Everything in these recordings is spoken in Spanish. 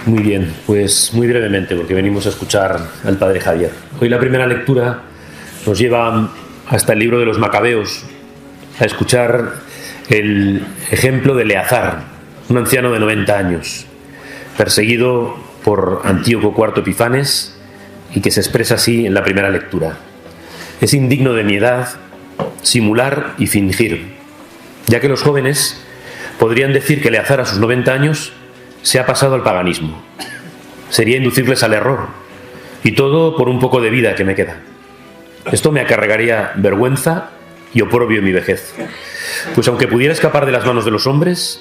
Muy bien, pues muy brevemente, porque venimos a escuchar al Padre Javier. Hoy la primera lectura nos lleva hasta el libro de los Macabeos, a escuchar el ejemplo de Eleazar, un anciano de 90 años, perseguido por Antíoco IV Epifanes, y que se expresa así en la primera lectura. Es indigno de mi edad simular y fingir, ya que los jóvenes podrían decir que Eleazar a sus 90 años se ha pasado al paganismo. Sería inducirles al error, y todo por un poco de vida que me queda. Esto me acarrearía vergüenza y oprobio en mi vejez, pues aunque pudiera escapar de las manos de los hombres,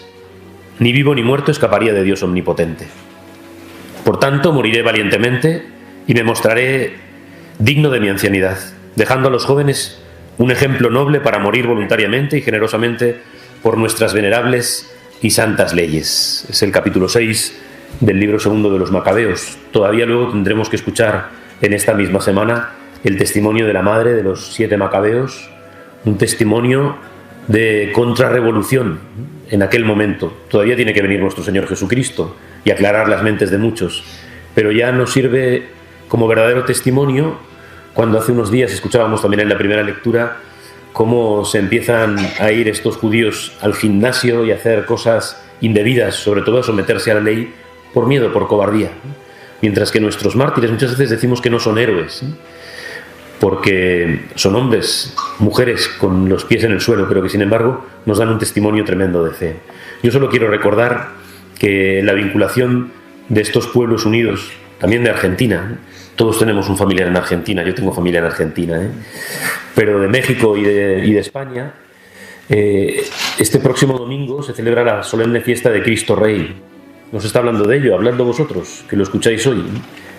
ni vivo ni muerto escaparía de Dios omnipotente. Por tanto, moriré valientemente y me mostraré digno de mi ancianidad, dejando a los jóvenes un ejemplo noble para morir voluntariamente y generosamente por nuestras venerables y santas leyes. Es el capítulo 6 del libro segundo de los Macabeos. Todavía luego tendremos que escuchar en esta misma semana el testimonio de la madre de los 7 Macabeos, un testimonio de contrarrevolución en aquel momento. Todavía tiene que venir nuestro Señor Jesucristo y aclarar las mentes de muchos, pero ya nos sirve como verdadero testimonio cuando hace unos días escuchábamos también en la primera lectura cómo se empiezan a ir estos judíos al gimnasio y a hacer cosas indebidas, sobre todo a someterse a la ley por miedo, por cobardía. Mientras que nuestros mártires muchas veces decimos que no son héroes, porque son hombres, mujeres con los pies en el suelo, pero que sin embargo nos dan un testimonio tremendo de fe. Yo solo quiero recordar que la vinculación de estos pueblos unidos, también de Argentina, todos tenemos un familiar en Argentina, yo tengo familia en Argentina, pero de México y de España, este próximo domingo se celebra la solemne fiesta de Cristo Rey. Nos está hablando de ello, hablando vosotros, que lo escucháis hoy.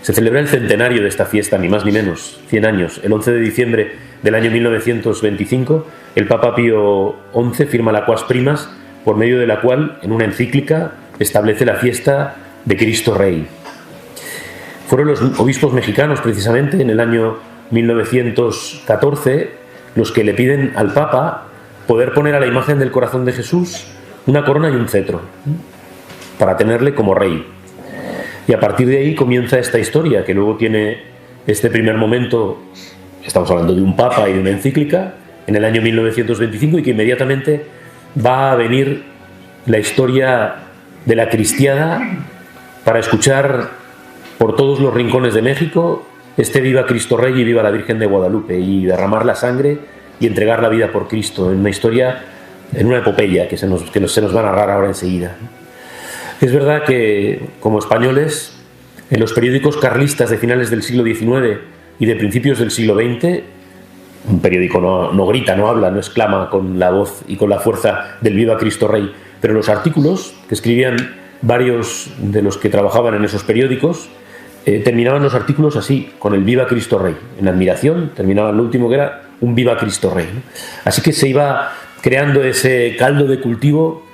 Se celebra el centenario de esta fiesta, ni más ni menos, 100 años. El 11 de diciembre del año 1925, el Papa Pío XI firma la Quas Primas, por medio de la cual, en una encíclica, establece la fiesta de Cristo Rey. Fueron los obispos mexicanos, precisamente, en el año 1914, los que le piden al Papa poder poner a la imagen del corazón de Jesús una corona y un cetro, para tenerle como rey. Y a partir de ahí comienza esta historia, que luego tiene este primer momento, estamos hablando de un Papa y de una encíclica, en el año 1925, y que inmediatamente va a venir la historia de la cristiada para escuchar por todos los rincones de México este viva Cristo Rey y viva la Virgen de Guadalupe, y derramar la sangre y entregar la vida por Cristo, en una historia, en una epopeya que se nos va a narrar ahora enseguida. Es verdad que, como españoles, en los periódicos carlistas de finales del siglo XIX y de principios del siglo XX, un periódico no grita, no habla, no exclama con la voz y con la fuerza del viva Cristo Rey, pero los artículos que escribían varios de los que trabajaban en esos periódicos, terminaban los artículos así, con el viva Cristo Rey, en admiración. Terminaba el último, que era un viva Cristo Rey, ¿no? Así que se iba creando ese caldo de cultivo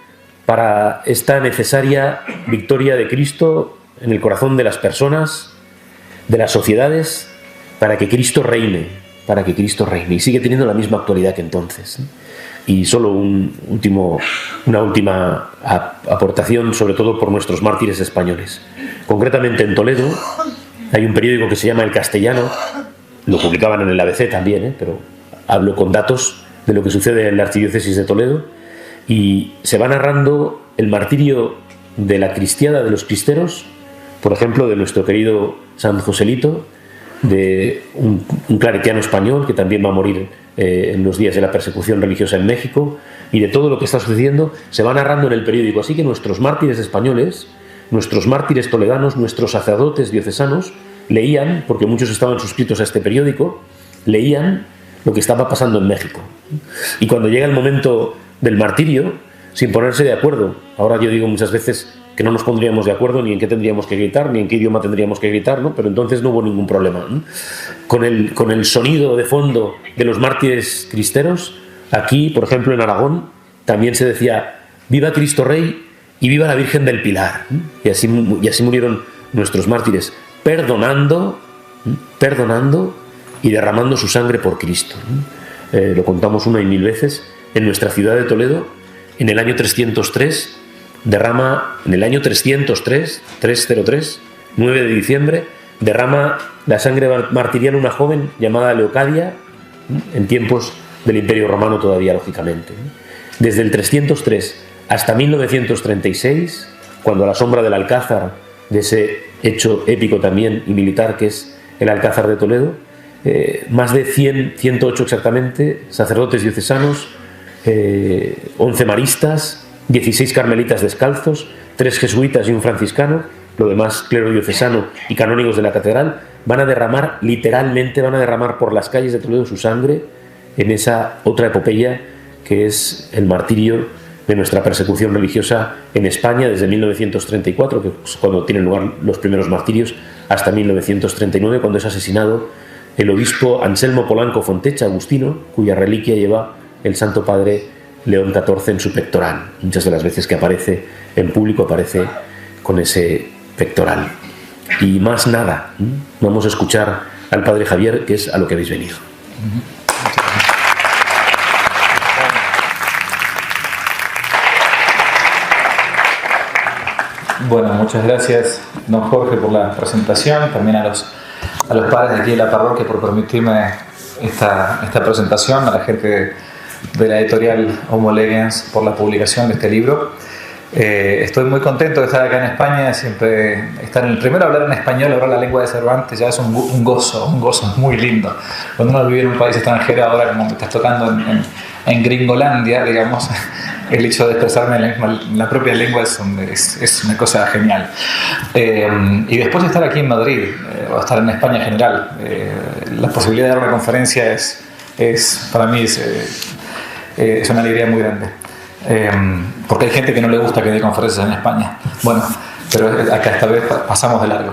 para esta necesaria victoria de Cristo en el corazón de las personas, de las sociedades, para que Cristo reine, y sigue teniendo la misma actualidad que entonces. Y solo una última aportación, sobre todo por nuestros mártires españoles. Concretamente en Toledo hay un periódico que se llama El Castellano, lo publicaban en el ABC también, pero hablo con datos de lo que sucede en la archidiócesis de Toledo, y se va narrando el martirio de la cristiada, de los cristeros, por ejemplo, de nuestro querido San Joselito, de un claretiano español que también va a morir en los días de la persecución religiosa en México, y de todo lo que está sucediendo se va narrando en el periódico. Así que nuestros mártires españoles, nuestros mártires toledanos, nuestros sacerdotes diocesanos leían, porque muchos estaban suscritos a este periódico, leían lo que estaba pasando en México. Y cuando llega el momento del martirio, sin ponerse de acuerdo, ahora yo digo muchas veces que no nos pondríamos de acuerdo ni en qué tendríamos que gritar, ni en qué idioma tendríamos que gritar, ¿no? Pero entonces no hubo ningún problema, ¿no? Con el sonido de fondo de los mártires cristeros, aquí, por ejemplo, en Aragón, también se decía viva Cristo Rey y viva la Virgen del Pilar, ¿no? Y así murieron nuestros mártires, perdonando y derramando su sangre por Cristo, ¿no? Lo contamos una y mil veces. En nuestra ciudad de Toledo, en el año 303, derrama en el año 303, 9 de diciembre, derrama la sangre martirial una joven llamada Leocadia, en tiempos del Imperio Romano todavía, lógicamente. Desde el 303 hasta 1936, cuando a la sombra del Alcázar, de ese hecho épico también y militar que es el Alcázar de Toledo, más de 108 exactamente, sacerdotes diocesanos, 11 maristas, 16 carmelitas descalzos, 3 jesuitas y un franciscano, lo demás clero diocesano y canónigos de la catedral, van a derramar, literalmente van a derramar por las calles de Toledo su sangre en esa otra epopeya que es el martirio de nuestra persecución religiosa en España desde 1934, que es cuando tienen lugar los primeros martirios, hasta 1939, cuando es asesinado el obispo Anselmo Polanco Fontecha, agustino, cuya reliquia lleva el Santo Padre León XIV en su pectoral. Muchas de las veces que aparece en público aparece con ese pectoral. Y más nada, vamos a escuchar al Padre Javier, que es a lo que habéis venido. Bueno, muchas gracias, don Jorge, por la presentación, también a los padres de aquí de la parroquia por permitirme esta presentación, a la gente de la editorial Homo Legens por la publicación de este libro. Estoy muy contento de estar acá en España, siempre estar en el primero, hablar en español, hablar la lengua de Cervantes, ya es un gozo muy lindo. Cuando uno vive en un país extranjero, ahora como me estás tocando en Gringolandia, digamos, el hecho de expresarme en la propia lengua es una cosa genial. Y después de estar aquí en Madrid, o estar en España en general, la posibilidad de dar una conferencia para mí es una alegría muy grande. Porque hay gente que no le gusta que dé conferencias en España. Bueno, pero acá esta vez pasamos de largo.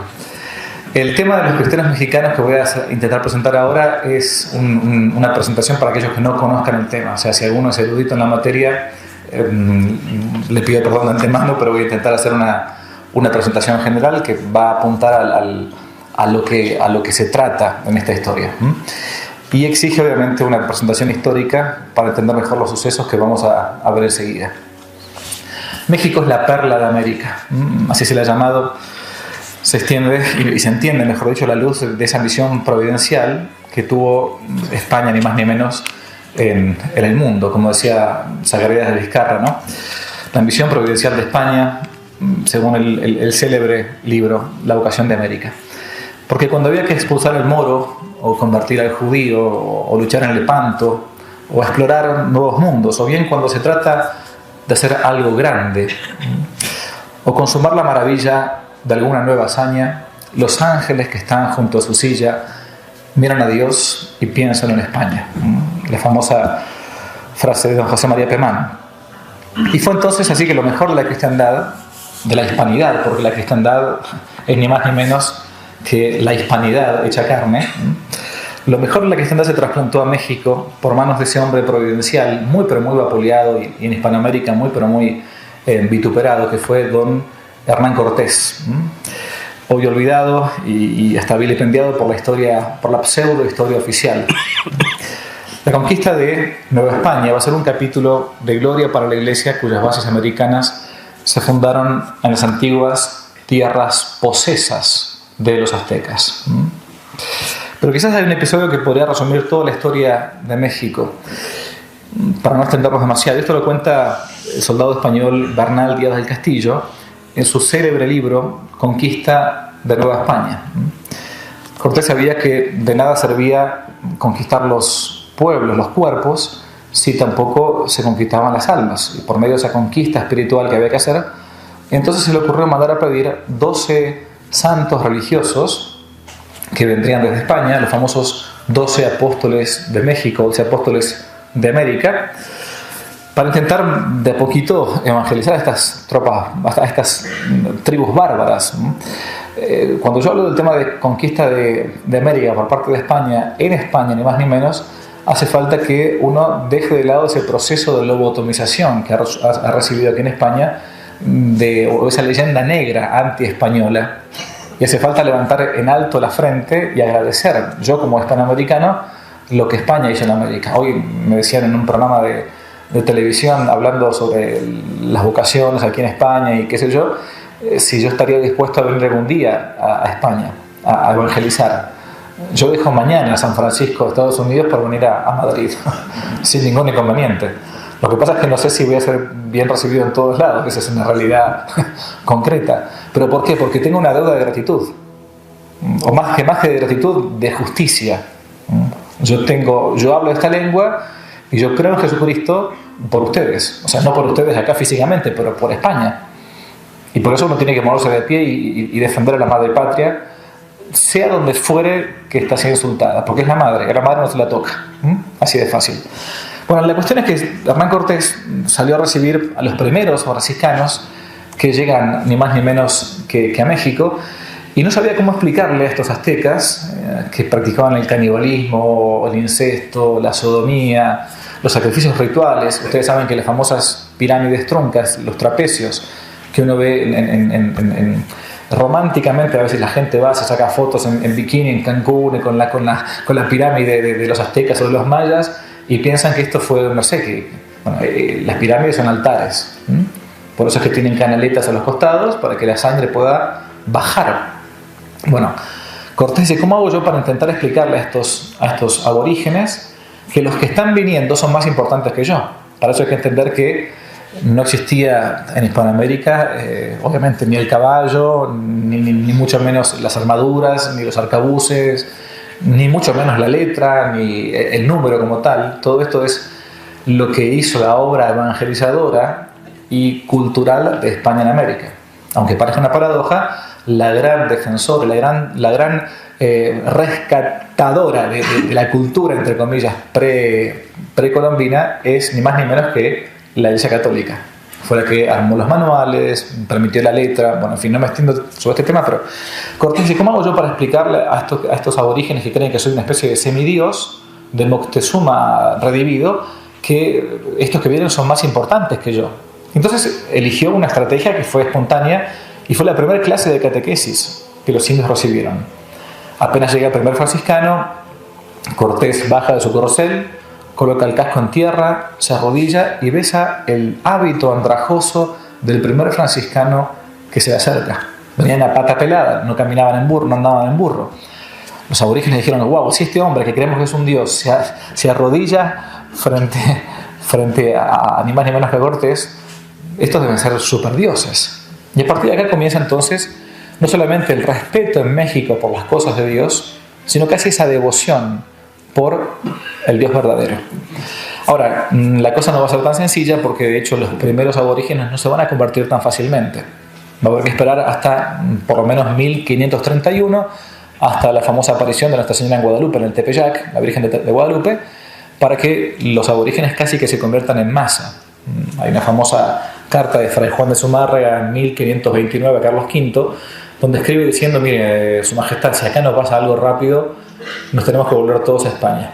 El tema de los cristianos mexicanos que voy a intentar presentar ahora es una presentación para aquellos que no conozcan el tema. O sea, si alguno es erudito en la materia, le pido perdón de antemano, pero voy a intentar hacer una presentación general que va a apuntar a lo que se trata en esta historia. Y exige obviamente una presentación histórica para entender mejor los sucesos que vamos a ver enseguida. México es la perla de América, así se le ha llamado. Se extiende y se entiende, mejor dicho, la luz de esa misión providencial que tuvo España, ni más ni menos, en el mundo, como decía Zacarías de Vizcarra, ¿no? La misión providencial de España, según el célebre libro La vocación de América. Porque cuando había que expulsar al moro, o convertir al judío, o luchar en el Lepanto, o explorar nuevos mundos, o bien cuando se trata de hacer algo grande, o consumar la maravilla de alguna nueva hazaña, los ángeles que están junto a su silla miran a Dios y piensan en España. La famosa frase de don José María Pemán. Y fue entonces así que lo mejor de la cristiandad, de la hispanidad, porque la cristiandad es ni más ni menos que la hispanidad hecha carne, lo mejor de la cristiandad se trasplantó a México por manos de ese hombre providencial, muy pero muy vapuleado, y en Hispanoamérica muy pero muy vituperado, que fue don Hernán Cortés, hoy olvidado y hasta vilipendiado por la pseudo historia oficial. La conquista de Nueva España va a ser un capítulo de gloria para la Iglesia, cuyas bases americanas se fundaron en las antiguas tierras posesas de los aztecas. Pero quizás hay un episodio que podría resumir toda la historia de México, para no extendernos demasiado. Esto lo cuenta el soldado español Bernal Díaz del Castillo en su célebre libro Conquista de Nueva España. Cortés sabía que de nada servía conquistar los pueblos, los cuerpos, si tampoco se conquistaban las almas. Y por medio de esa conquista espiritual que había que hacer, entonces se le ocurrió mandar a pedir 12 santos religiosos que vendrían desde España, los famosos 12 apóstoles de México, 12 apóstoles de América, para intentar de a poquito evangelizar a estas tropas, a estas tribus bárbaras. Cuando yo hablo del tema de conquista de América por parte de España, en España, ni más ni menos, hace falta que uno deje de lado ese proceso de lobotomización que ha recibido aquí en España, o esa leyenda negra anti-española, y hace falta levantar en alto la frente y agradecer, yo como hispanoamericano, lo que España hizo en América. Hoy me decían en un programa de televisión hablando sobre las vocaciones aquí en España y qué sé yo, si yo estaría dispuesto a venir algún día a España a evangelizar. Yo dejo mañana San Francisco, Estados Unidos, para venir a Madrid, sin ningún inconveniente. Lo que pasa es que no sé si voy a ser bien recibido en todos lados, esa es una realidad concreta. ¿Pero por qué? Porque tengo una deuda de gratitud, o más que de gratitud, de justicia. Yo hablo esta lengua y yo creo en Jesucristo por ustedes, o sea, no por ustedes acá físicamente, pero por España. Y por eso uno tiene que moverse de pie y defender a la madre patria, sea donde fuere que está siendo insultada, porque es la madre, a la madre no se la toca. Así de fácil. Bueno, la cuestión es que Hernán Cortés salió a recibir a los primeros franciscanos que llegan ni más ni menos que a México, y no sabía cómo explicarle a estos aztecas que practicaban el canibalismo, el incesto, la sodomía, los sacrificios rituales. Ustedes saben que las famosas pirámides truncas, los trapecios que uno ve románticamente, a veces la gente va, se saca fotos en bikini en Cancún con la pirámide de los aztecas o de los mayas, y piensan que esto fue, no sé, las pirámides son altares. Por eso es que tienen canaletas a los costados para que la sangre pueda bajar. Bueno, Cortés dice, ¿cómo hago yo para intentar explicarle a estos aborígenes que los que están viniendo son más importantes que yo? Para eso hay que entender que no existía en Hispanoamérica, obviamente, ni el caballo, ni mucho menos las armaduras, ni los arcabuces, ni mucho menos la letra, ni el número como tal. Todo esto es lo que hizo la obra evangelizadora y cultural de España en América. Aunque parezca una paradoja, la gran defensora, la gran rescatadora de la cultura, entre comillas, precolombina, es ni más ni menos que la Iglesia Católica. Fue la que armó los manuales, permitió la letra. Bueno, en fin, no me extiendo sobre este tema, pero Cortés dice, ¿cómo hago yo para explicarle a estos aborígenes que creen que soy una especie de semidios, de Moctezuma redimido, que estos que vienen son más importantes que yo? Entonces eligió una estrategia que fue espontánea y fue la primera clase de catequesis que los indios recibieron. Apenas llega el primer franciscano, Cortés baja de su corcel, coloca el casco en tierra, se arrodilla y besa el hábito andrajoso del primer franciscano que se le acerca. Venían a pata pelada, no caminaban en burro, no andaban en burro. Los aborígenes dijeron, wow, si este hombre que creemos que es un dios se arrodilla frente a ni más ni menos que Cortés, estos deben ser superdioses. Y a partir de acá comienza entonces no solamente el respeto en México por las cosas de Dios, sino casi esa devoción por el Dios verdadero. Ahora, la cosa no va a ser tan sencilla porque de hecho los primeros aborígenes no se van a convertir tan fácilmente. Va a haber que esperar hasta por lo menos 1531, hasta la famosa aparición de Nuestra Señora en Guadalupe, en el Tepeyac, la Virgen de Guadalupe, para que los aborígenes casi que se conviertan en masa. Hay una famosa carta de Fray Juan de Zumárraga en 1529 a Carlos V, donde escribe diciendo, mire, Su Majestad, si acá nos pasa algo rápido, nos tenemos que volver todos a España,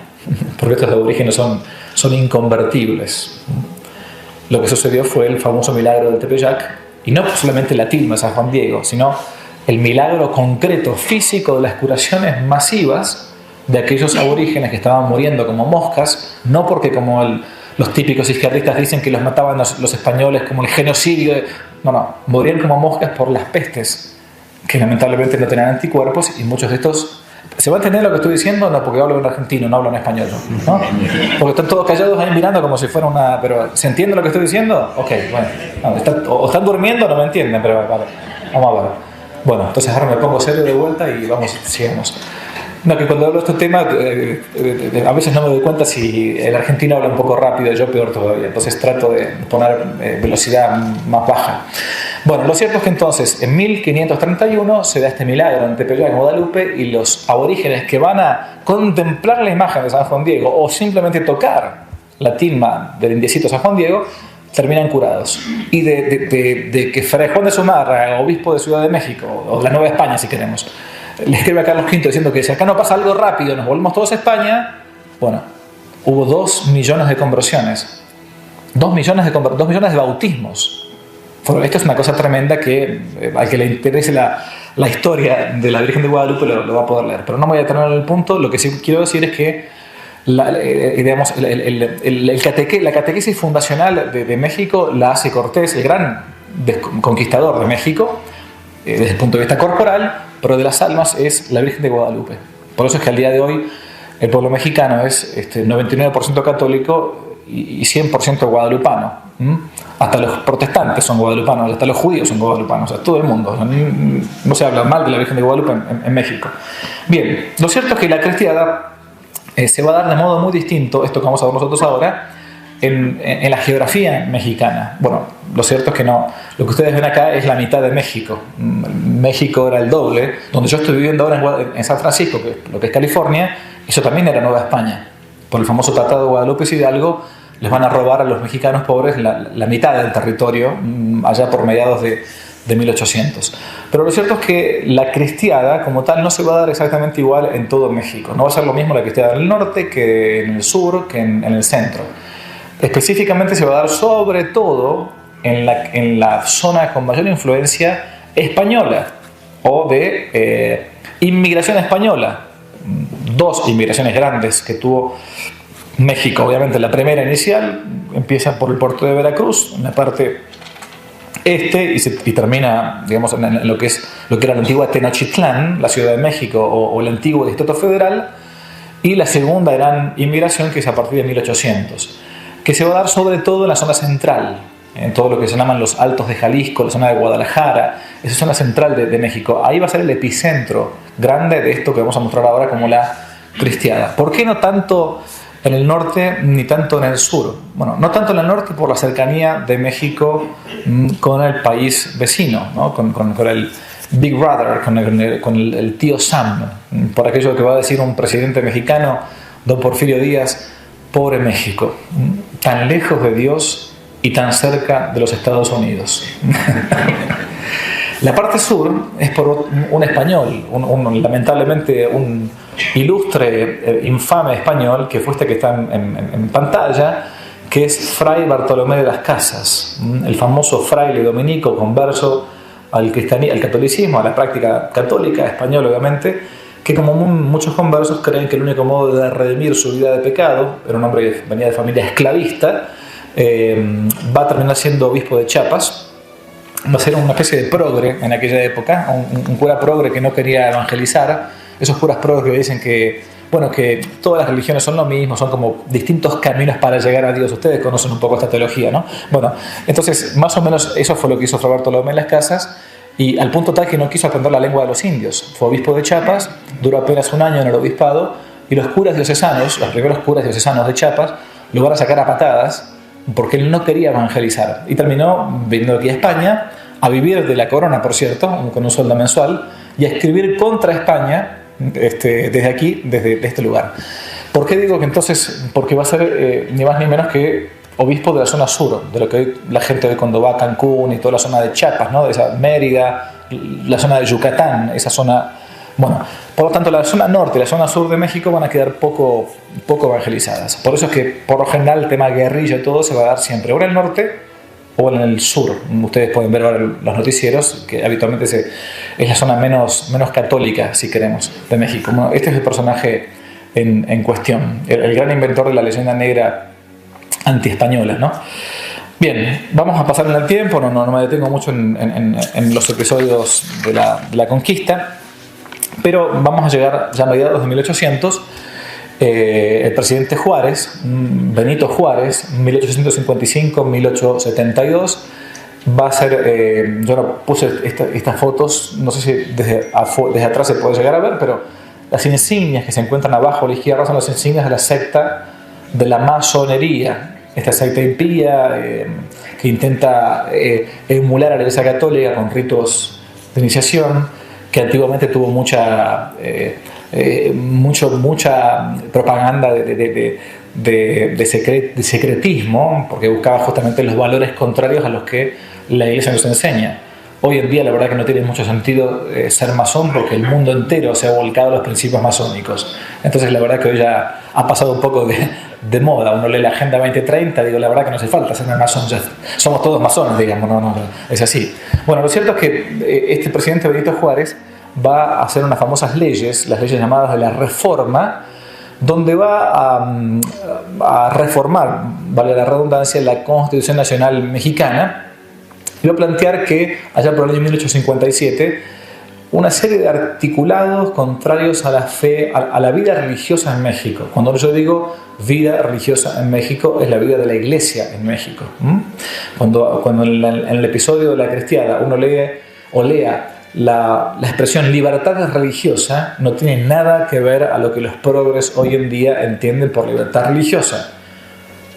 porque estos aborígenes son inconvertibles. Lo que sucedió fue el famoso milagro del Tepeyac, y no solamente la tilma de San Juan Diego, sino el milagro concreto, físico, de las curaciones masivas de aquellos aborígenes que estaban muriendo como moscas, no porque como los típicos izquierdistas dicen que los mataban los españoles como el genocidio. No, morían como moscas por las pestes, que lamentablemente no tenían anticuerpos, y muchos de estos... ¿Se va a entender lo que estoy diciendo? No, porque hablo en argentino, no hablo en español, ¿no? Porque están todos callados ahí mirando como si fuera una... Pero, ¿se entiende lo que estoy diciendo? Ok, bueno. No, o están durmiendo o no me entienden, pero vale, vamos a ver. Bueno, entonces ahora me pongo serio de vuelta y sigamos. No, que cuando hablo de este tema, a veces no me doy cuenta si el argentino habla un poco rápido, yo peor todavía. Entonces trato de poner velocidad más baja. Bueno, lo cierto es que entonces en 1531 se da este milagro en Tepeyac, en Guadalupe, y los aborígenes que van a contemplar la imagen de San Juan Diego o simplemente tocar la tilma del indiecito San Juan Diego terminan curados. Y de que Fray Juan de Zumárraga, obispo de Ciudad de México, o de la Nueva España si queremos, le escribe a Carlos V diciendo que si acá no pasa algo rápido nos volvemos todos a España. Bueno, hubo 2 millones de conversiones, 2 millones de bautismos. Esto es una cosa tremenda que al que le interese la historia de la Virgen de Guadalupe lo va a poder leer, pero no me voy a detener en el punto. Lo que sí quiero decir es que digamos, la catequesis fundacional de México la hace Cortés, el gran conquistador de México, desde el punto de vista corporal, pero de las almas es la Virgen de Guadalupe. Por eso es que al día de hoy el pueblo mexicano es 99% católico y 100% guadalupano. Hasta los protestantes son guadalupanos, hasta los judíos son guadalupanos, o sea, todo el mundo. No se habla mal de la Virgen de Guadalupe en México. Bien, lo cierto es que la cristiada se va a dar de modo muy distinto, esto que vamos a ver nosotros ahora, en la geografía mexicana. Bueno, lo cierto es que no. Lo que ustedes ven acá es la mitad de México. México era el doble. Donde yo estoy viviendo ahora en San Francisco, que es lo que es California, eso también era Nueva España. Por el famoso Tratado de Guadalupe Hidalgo, les van a robar a los mexicanos pobres la mitad del territorio, allá por mediados de 1800. Pero lo cierto es que la cristiada como tal no se va a dar exactamente igual en todo México. No va a ser lo mismo la cristiada en el norte que en el sur, que en el centro. Específicamente se va a dar sobre todo en la zona con mayor influencia española o de inmigración española. Dos inmigraciones grandes que tuvo México. Obviamente la primera inicial empieza por el puerto de Veracruz, en la parte este, y termina, digamos, en lo que era la antigua Tenochtitlán, la Ciudad de México, o el antiguo Distrito Federal, y la segunda gran inmigración, que es a partir de 1800, que se va a dar sobre todo en la zona central, en todo lo que se llaman los Altos de Jalisco, la zona de Guadalajara, esa zona central de México. Ahí va a ser el epicentro grande de esto que vamos a mostrar ahora como la cristiada. ¿Por qué no tanto en el norte ni tanto en el sur? Bueno, no tanto en el norte por la cercanía de México con el país vecino, ¿no? con el Big Brother, con el tío Sam, por aquello que va a decir un presidente mexicano, don Porfirio Díaz: pobre México, tan lejos de Dios y tan cerca de los Estados Unidos. La parte sur es por un español, lamentablemente un ilustre, infame español, que fue este que está en pantalla, que es Fray Bartolomé de las Casas, el famoso fraile dominico converso al catolicismo, a la práctica católica española, obviamente, que como muchos conversos creen que el único modo de redimir su vida de pecado, era un hombre que venía de familia esclavista, va a terminar siendo obispo de Chiapas. Va a ser una especie de progre en aquella época, un cura progre que no quería evangelizar. Esos curas progre que dicen que todas las religiones son lo mismo, son como distintos caminos para llegar a Dios. Ustedes conocen un poco esta teología, ¿no? Bueno, entonces más o menos eso fue lo que hizo Fray Bartolomé en las Casas, y al punto tal que no quiso aprender la lengua de los indios. Fue obispo de Chiapas, duró apenas un año en el obispado, y los curas diocesanos, los primeros curas diocesanos de Chiapas, lo van a sacar a patadas porque él no quería evangelizar, y terminó viniendo aquí a España a vivir de la corona, por cierto, con un sueldo mensual, y a escribir contra España desde aquí, desde este lugar. ¿Por qué digo que entonces? Porque va a ser ni más ni menos que obispo de la zona sur, de lo que hoy la gente ve cuando va a Cancún y toda la zona de Chiapas, ¿no? De esa Mérida, la zona de Yucatán, esa zona. Bueno, por lo tanto, la zona norte y la zona sur de México van a quedar poco evangelizadas. Por eso es que, por lo general, el tema guerrilla y todo se va a dar siempre o en el norte o en el sur. Ustedes pueden ver ahora los noticieros, que habitualmente es la zona menos católica, si queremos, de México. Bueno, este es el personaje en cuestión, el gran inventor de la leyenda negra anti-española, ¿no? Bien, vamos a pasar en el tiempo, no me detengo mucho en los episodios de la conquista, pero vamos a llegar ya a mediados de 1800. El presidente Juárez, Benito Juárez, 1855-1872, va a ser, yo no puse estas fotos, no sé si desde atrás se puede llegar a ver, pero las insignias que se encuentran abajo a la izquierda son las insignias de la secta de la masonería, esta secta impía que intenta emular a la Iglesia Católica con ritos de iniciación, que antiguamente tuvo mucha propaganda de secretismo, porque buscaba justamente los valores contrarios a los que la Iglesia nos enseña. Hoy en día la verdad que no tiene mucho sentido ser masón, porque el mundo entero se ha volcado a los principios masónicos. Entonces la verdad que hoy ya ha pasado un poco de moda. Uno lee la Agenda 2030, digo, la verdad que no hace falta ser masón, ya somos todos masones, digamos, no, es así. Bueno, lo cierto es que este presidente Benito Juárez va a hacer unas famosas leyes, las leyes llamadas de la Reforma, donde va a reformar, vale la redundancia, la Constitución Nacional Mexicana, y va a plantear que allá por el año 1857 una serie de articulados contrarios a la fe, a la vida religiosa en México. Cuando yo digo vida religiosa en México, es la vida de la iglesia en México. Cuando en el episodio de la Cristiada uno lea la expresión libertad religiosa, no tiene nada que ver a lo que los progres hoy en día entienden por libertad religiosa.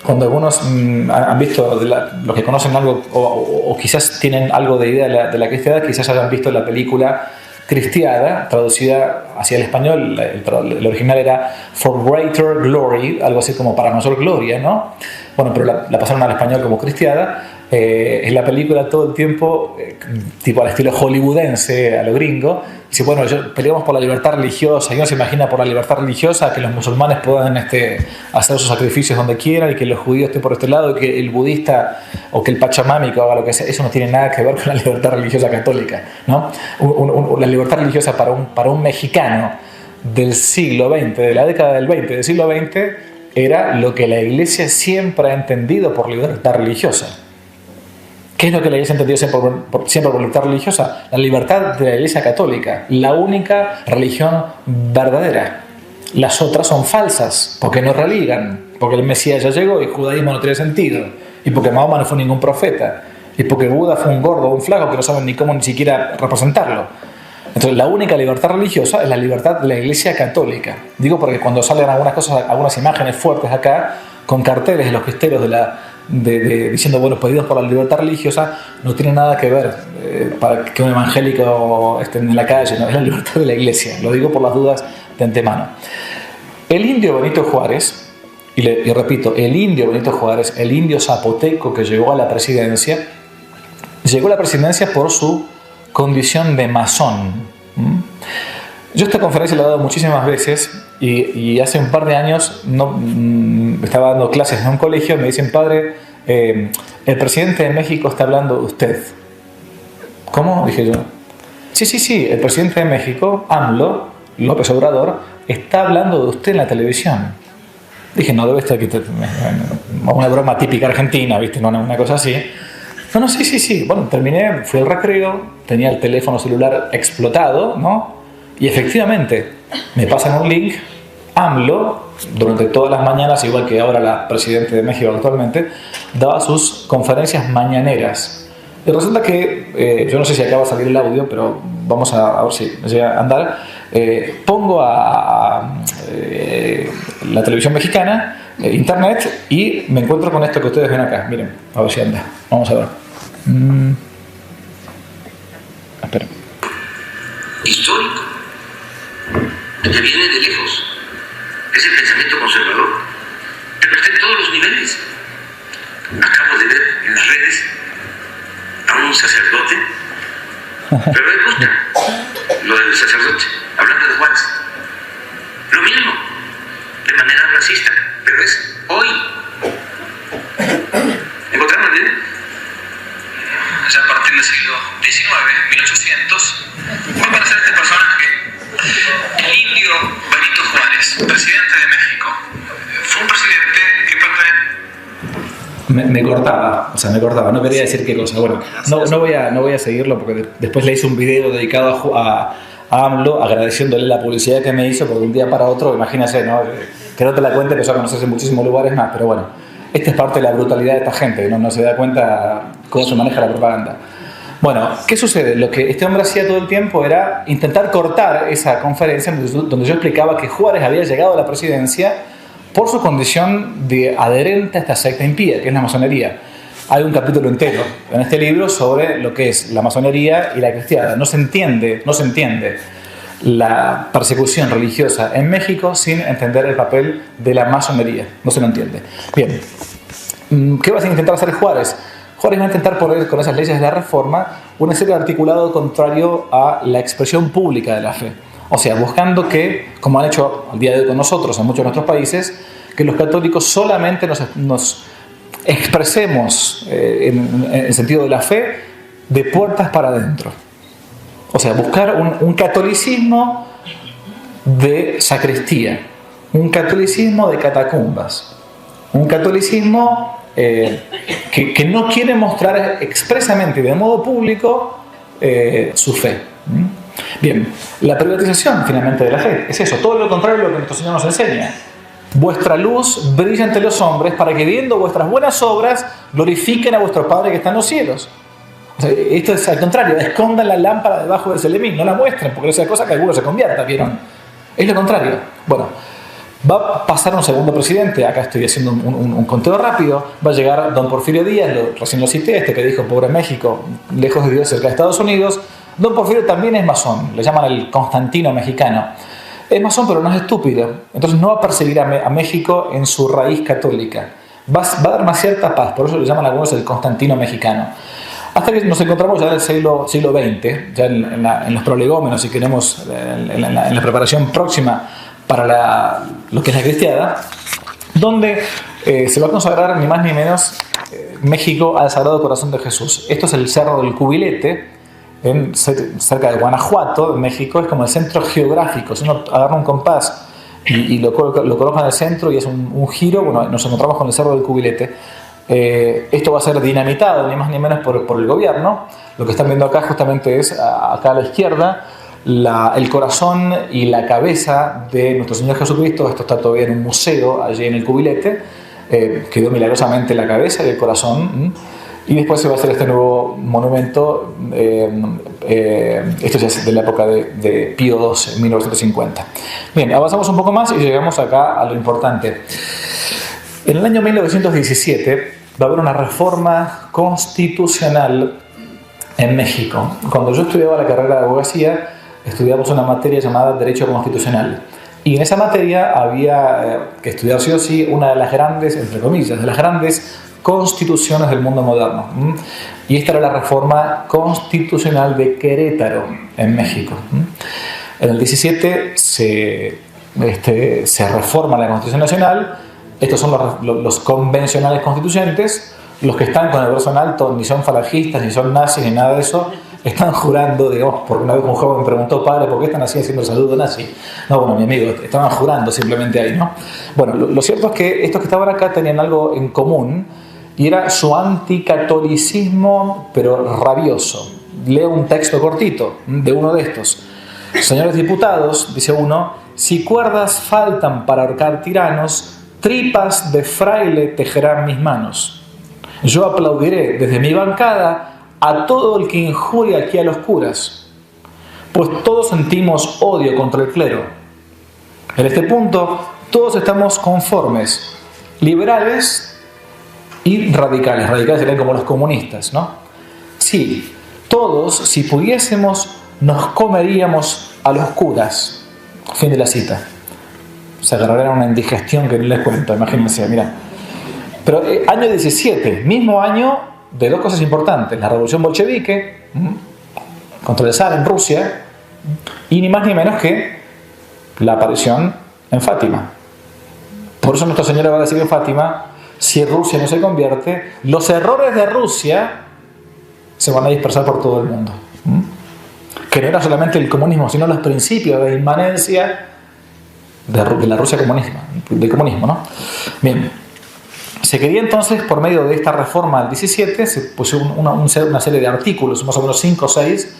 Cuando algunos han visto, los que conocen algo o quizás tienen algo de idea de la Cristiada, quizás hayan visto la película Cristiada, traducida hacia el español, el original era For Greater Glory, algo así como para mayor gloria, ¿no? Bueno, pero la pasaron al español como Cristiada. En la película todo el tiempo, tipo al estilo hollywoodense, a lo gringo, dice, bueno, peleamos por la libertad religiosa, y uno se imagina por la libertad religiosa que los musulmanes puedan hacer sus sacrificios donde quieran, y que los judíos estén por este lado, y que el budista o que el pachamámico haga lo que sea. Eso no tiene nada que ver con la libertad religiosa católica, ¿no? La libertad religiosa para un mexicano del siglo XX, de la década del 20, del siglo XX, era lo que la Iglesia siempre ha entendido por libertad religiosa. ¿Qué es lo que la Iglesia ha entendido siempre por libertad religiosa? La libertad de la Iglesia católica, la única religión verdadera. Las otras son falsas, porque no religan, porque el Mesías ya llegó y el judaísmo no tiene sentido, y porque Mahoma no fue ningún profeta, y porque Buda fue un gordo o un flaco que no saben ni cómo ni siquiera representarlo. Entonces, la única libertad religiosa es la libertad de la Iglesia católica. Digo porque cuando salen algunas imágenes fuertes acá, con carteles en los cristeros diciendo, bueno, pedidos por la libertad religiosa, no tiene nada que ver para que un evangélico esté en la calle, no, es la libertad de la Iglesia. Lo digo por las dudas de antemano. El indio Benito Juárez, y repito, el indio Benito Juárez, el indio zapoteco que llegó a la presidencia por su condición de masón. Yo esta conferencia la he dado muchísimas veces y hace un par de años estaba dando clases en un colegio, me dicen, padre, el presidente de México está hablando de usted. ¿Cómo? Dije yo. Sí, el presidente de México, AMLO, López Obrador, está hablando de usted en la televisión. Dije, no, debe estar aquí, una broma típica argentina, ¿viste? No, una cosa así. No, sí. Bueno, terminé, fui al recreo, tenía el teléfono celular explotado, ¿no? Y efectivamente, me pasan un link, AMLO, durante todas las mañanas, igual que ahora la presidenta de México actualmente, daba sus conferencias mañaneras. Y resulta que, yo no sé si acaba de salir el audio, pero vamos a ver si llega a andar. Pongo a la televisión mexicana, internet, y me encuentro con esto que ustedes ven acá. Miren, a ver si anda. Vamos a ver. Espera. Histórico, que viene de lejos, es el pensamiento conservador, pero está en todos los niveles. Acabo de ver en las redes a un sacerdote, pero me gusta lo del sacerdote, hablando de Juárez, lo mismo, de manera racista, pero es hoy. Encontramos bien, ya a partir del siglo XIX, 1800, va a aparecer este personaje, el indio Benito Juárez, presidente de México. Fue un presidente que me cortaba, no quería decir qué cosa. Bueno, no voy a seguirlo porque después le hice un video dedicado a AMLO agradeciéndole la publicidad que me hizo, porque de un día para otro, imagínense, ¿no? Que no te la cuente, empezó a conocerse en muchísimos lugares más, pero bueno, esta es parte de la brutalidad de esta gente, no se da cuenta cómo se maneja la propaganda. Bueno, ¿qué sucede? Lo que este hombre hacía todo el tiempo era intentar cortar esa conferencia donde yo explicaba que Juárez había llegado a la presidencia por su condición de adherente a esta secta impía, que es la masonería. Hay un capítulo entero en este libro sobre lo que es la masonería y la cristiada. No se entiende la persecución religiosa en México sin entender el papel de la masonería. No se lo entiende. Bien, ¿qué va a intentar hacer Juárez? Juárez va a intentar poner con esas leyes de la reforma una serie de articulado contrario a la expresión pública de la fe. O sea, buscando que, como han hecho al día de hoy con nosotros en muchos de nuestros países, que los católicos solamente nos expresemos en el sentido de la fe de puertas para adentro. O sea, buscar un catolicismo de sacristía, un catolicismo de catacumbas, un catolicismo que no quiere mostrar expresamente y de modo público su fe. Bien, la privatización finalmente de la fe es eso, todo lo contrario de lo que nuestro Señor nos enseña. Vuestra luz brilla ante los hombres para que viendo vuestras buenas obras glorifiquen a vuestro Padre que está en los cielos. O sea, esto es al contrario, escondan la lámpara debajo del celemín, no la muestren, porque esa cosa que alguno se convierta, ¿vieron? Es lo contrario. Bueno, va a pasar un segundo presidente, acá estoy haciendo un conteo rápido, va a llegar don Porfirio Díaz, recién lo cité, que dijo, pobre México, lejos de Dios, cerca de Estados Unidos. Don Porfirio también es masón, le llaman el Constantino mexicano. Es masón, pero no es estúpido, entonces no va a perseguir a México en su raíz católica. Va a dar una cierta paz, por eso le llaman algunos el Constantino mexicano. Hasta que nos encontramos ya en el siglo XX, ya en los prolegómenos, si queremos, en la preparación próxima para lo que es la cristiada, donde se va a consagrar ni más ni menos México al Sagrado Corazón de Jesús. Esto es el Cerro del Cubilete, cerca de Guanajuato, en México. Es como el centro geográfico. Si uno agarra un compás y lo coloca en el centro y es un giro, bueno, nos encontramos con el Cerro del Cubilete. Esto va a ser dinamitado ni más ni menos por el gobierno. Lo que están viendo acá justamente es, acá a la izquierda, el corazón y la cabeza de nuestro Señor Jesucristo. Esto está todavía en un museo allí en el Cubilete. Quedó milagrosamente la cabeza y el corazón. Y después se va a hacer este nuevo monumento. Esto ya es de la época de Pío XII, 1950. Bien, avanzamos un poco más y llegamos acá a lo importante. En el año 1917 va a haber una reforma constitucional en México. Cuando yo estudiaba la carrera de abogacía, estudiamos una materia llamada Derecho Constitucional. Y en esa materia había que estudiar sí o sí una de las grandes, entre comillas, de las grandes constituciones del mundo moderno. Y esta era la reforma constitucional de Querétaro, en México. En el 17 se reforma la Constitución Nacional. Estos son los convencionales constituyentes, los que están con el brazo en alto, ni son falangistas, ni son nazis, ni nada de eso, están jurando, digamos, porque una vez un joven me preguntó, padre, ¿por qué están así haciendo el saludo nazi? No, bueno, mi amigo, estaban jurando simplemente ahí, ¿no? Bueno, lo cierto es que estos que estaban acá tenían algo en común, y era su anticatolicismo, pero rabioso. Leo un texto cortito de uno de estos. Señores diputados, dice uno, si cuerdas faltan para ahorcar tiranos, tripas de fraile tejerán mis manos. Yo aplaudiré desde mi bancada a todo el que injuria aquí a los curas, pues todos sentimos odio contra el clero. En este punto, todos estamos conformes, liberales y radicales. Radicales serían como los comunistas, ¿no? Sí, todos, si pudiésemos, nos comeríamos a los curas. Fin de la cita. Se agarrarían una indigestión que no les cuento, imagínense, mira. Pero año 17, mismo año de dos cosas importantes: la revolución bolchevique contra el zar en Rusia, y ni más ni menos que la aparición en Fátima. Por eso Nuestra Señora va a decir en Fátima, si Rusia no se convierte, los errores de Rusia se van a dispersar por todo el mundo. Que no era solamente el comunismo, sino los principios de inmanencia de la Rusia del comunismo, ¿no? Bien, se quería entonces, por medio de esta reforma del 17, se puso una serie de artículos, más o menos 5 o 6,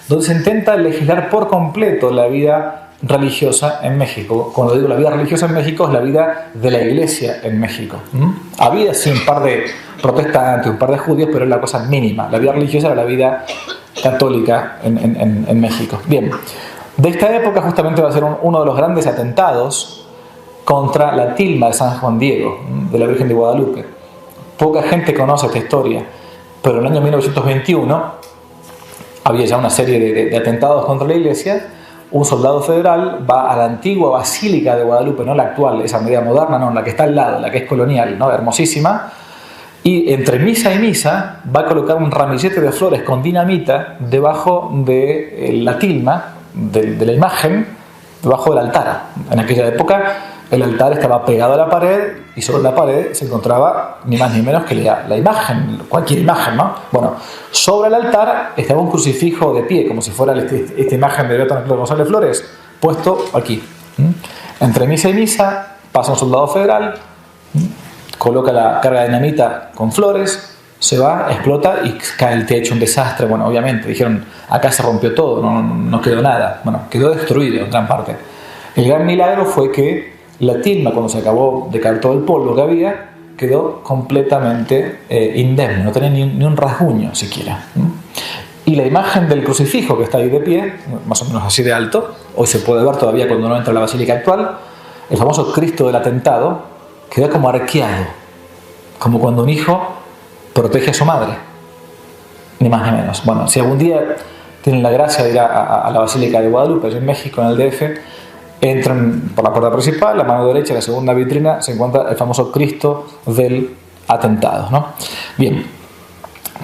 donde se intenta legislar por completo la vida religiosa en México. Cuando digo la vida religiosa en México, es la vida de la iglesia en México. Había sí un par de protestantes, un par de judíos, pero era la cosa mínima. La vida religiosa era la vida católica en México. Bien, de esta época justamente va a ser uno de los grandes atentados contra la tilma de San Juan Diego, de la Virgen de Guadalupe. Poca gente conoce esta historia, pero en el año 1921 había ya una serie de atentados contra la iglesia. Un soldado federal va a la antigua Basílica de Guadalupe, no la actual, esa media moderna, no, la que está al lado, la que es colonial, ¿no? Hermosísima. Y entre misa y misa va a colocar un ramillete de flores con dinamita debajo de la tilma, de la imagen, debajo del altar. En aquella época el altar estaba pegado a la pared y sobre la pared se encontraba ni más ni menos que la imagen, cualquier imagen, ¿no? Bueno, sobre el altar estaba un crucifijo de pie, como si fuera esta imagen de Beato González Flores, puesto aquí. Entre misa y misa pasa un soldado federal, coloca la carga de dinamita con flores, se va, explota y cae el techo, un desastre. Bueno, obviamente, dijeron, acá se rompió todo, no quedó nada. Bueno, quedó destruido en gran parte. El gran milagro fue que la tilma, cuando se acabó de caer todo el polvo que había, quedó completamente indemne, no tenía ni un rasguño siquiera. Y la imagen del crucifijo que está ahí de pie, más o menos así de alto, hoy se puede ver todavía cuando uno entra a la basílica actual, el famoso Cristo del atentado, quedó como arqueado, como cuando un hijo protege a su madre, ni más ni menos. Bueno, si algún día tienen la gracia de ir a la basílica de Guadalupe, allí en México, en el DF, entran por la puerta principal, la mano derecha, la segunda vitrina, se encuentra el famoso Cristo del atentado, ¿no? Bien,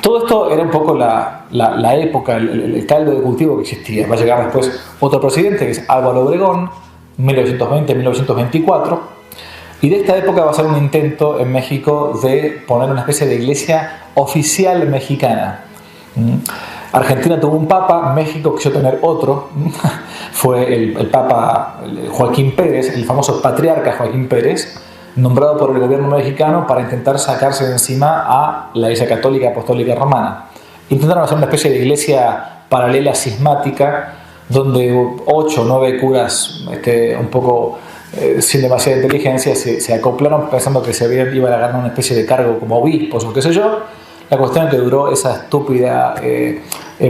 todo esto era un poco la época, el caldo de cultivo que existía. Va a llegar después otro presidente, que es Álvaro Obregón, 1920-1924, y de esta época va a ser un intento en México de poner una especie de iglesia oficial mexicana. Argentina tuvo un papa, México quiso tener otro, fue el papa Joaquín Pérez, el famoso patriarca Joaquín Pérez, nombrado por el gobierno mexicano para intentar sacarse de encima a la Iglesia Católica Apostólica Romana. Intentaron hacer una especie de iglesia paralela cismática, donde 8 o 9 curas un poco sin demasiada inteligencia se acoplaron pensando que se iban a ganar una especie de cargo como obispos o qué sé yo. La cuestión es que duró esa estúpida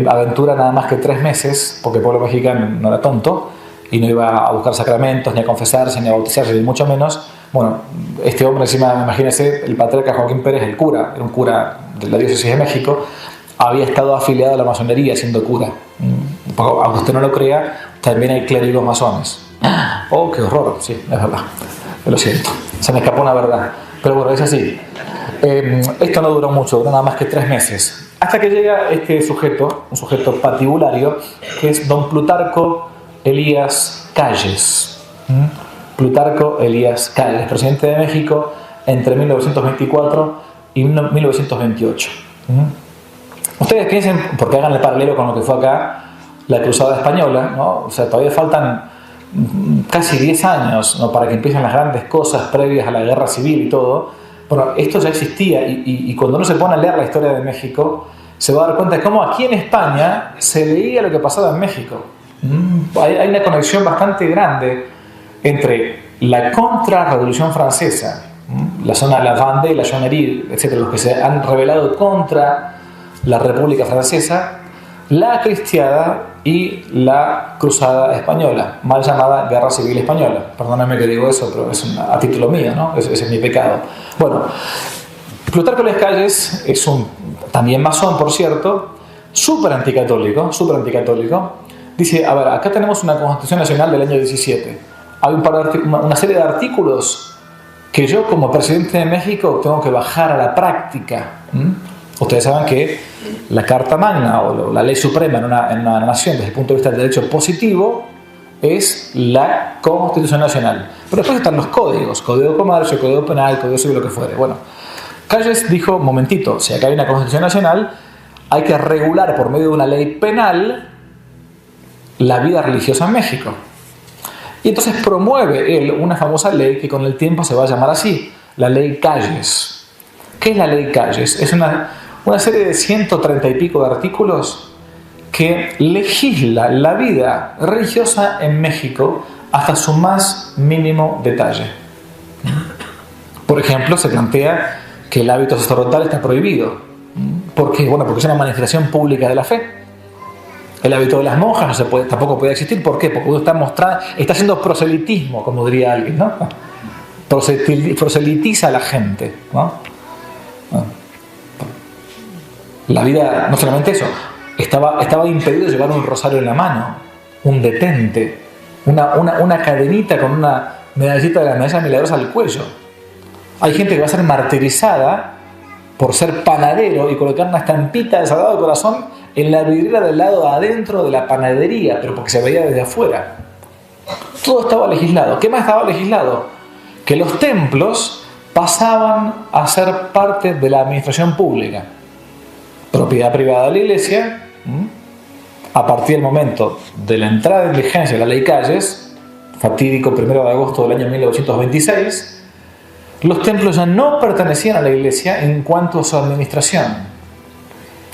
aventura nada más que 3 meses, porque el pueblo mexicano no era tonto y no iba a buscar sacramentos, ni a confesarse, ni a bautizarse, ni mucho menos. Bueno, este hombre encima, imagínense, el patriarca Joaquín Pérez, el cura, era un cura de la diócesis de México, había estado afiliado a la masonería siendo cura. Aunque usted no lo crea, también hay clérigos masones. Oh, qué horror, sí, es verdad. Lo siento, se me escapó una verdad. Pero bueno, es así. Esto no duró mucho, duró nada más que 3 meses. Hasta que llega este sujeto, un sujeto patibulario, que es don Plutarco Elías Calles. Plutarco Elías Calles, presidente de México entre 1924 y 1928. Ustedes piensen, porque hagan el paralelo con lo que fue acá, la Cruzada Española, ¿no? O sea, todavía faltan casi 10 años, ¿no?, para que empiecen las grandes cosas previas a la guerra civil y todo. Bueno, esto ya existía y cuando uno se pone a leer la historia de México, se va a dar cuenta de cómo aquí en España se leía lo que pasaba en México. Hay una conexión bastante grande entre la contrarrevolución francesa, la zona de la Vendée, la Jeannerie, etcétera, los que se han rebelado contra la República Francesa, la cristiada y la Cruzada Española, mal llamada Guerra Civil Española. Perdóname que digo eso, pero es a título mío, ¿no? Ese es mi pecado. Bueno, Plutarco Elías Calles es también masón, por cierto, súper anticatólico. Dice, a ver, acá tenemos una Constitución Nacional del año 17. Hay una serie de artículos que yo como presidente de México tengo que bajar a la práctica. Ustedes saben que la Carta Magna o la ley suprema en una nación desde el punto de vista del derecho positivo es la Constitución Nacional. Pero después están los códigos, Código de Comercio, Código Penal, Código Civil, lo que fuere. Bueno, Calles dijo, momentito, si acá hay una Constitución Nacional, hay que regular por medio de una ley penal la vida religiosa en México. Y entonces promueve él una famosa ley que con el tiempo se va a llamar así, la Ley Calles. ¿Qué es la Ley Calles? Es una serie de 130 y pico de artículos que legisla la vida religiosa en México hasta su más mínimo detalle. Por ejemplo, se plantea que el hábito sacerdotal está prohibido. ¿Por qué? Bueno, porque es una manifestación pública de la fe. El hábito de las monjas tampoco puede existir. ¿Por qué? Porque uno está haciendo proselitismo, como diría alguien, ¿no? Proselitiza a la gente, ¿no? La vida, no solamente eso, estaba impedido llevar un rosario en la mano, un detente, una cadenita con una medallita de la medalla milagrosa al cuello. Hay gente que va a ser martirizada por ser panadero y colocar una estampita de Sagrado Corazón en la vidriera del lado adentro de la panadería, pero porque se veía desde afuera. Todo estaba legislado. ¿Qué más estaba legislado? Que los templos pasaban a ser parte de la administración pública, propiedad privada de la Iglesia. A partir del momento de la entrada en vigencia de la Ley Calles, fatídico 1 de agosto del año 1926, los templos ya no pertenecían a la Iglesia en cuanto a su administración,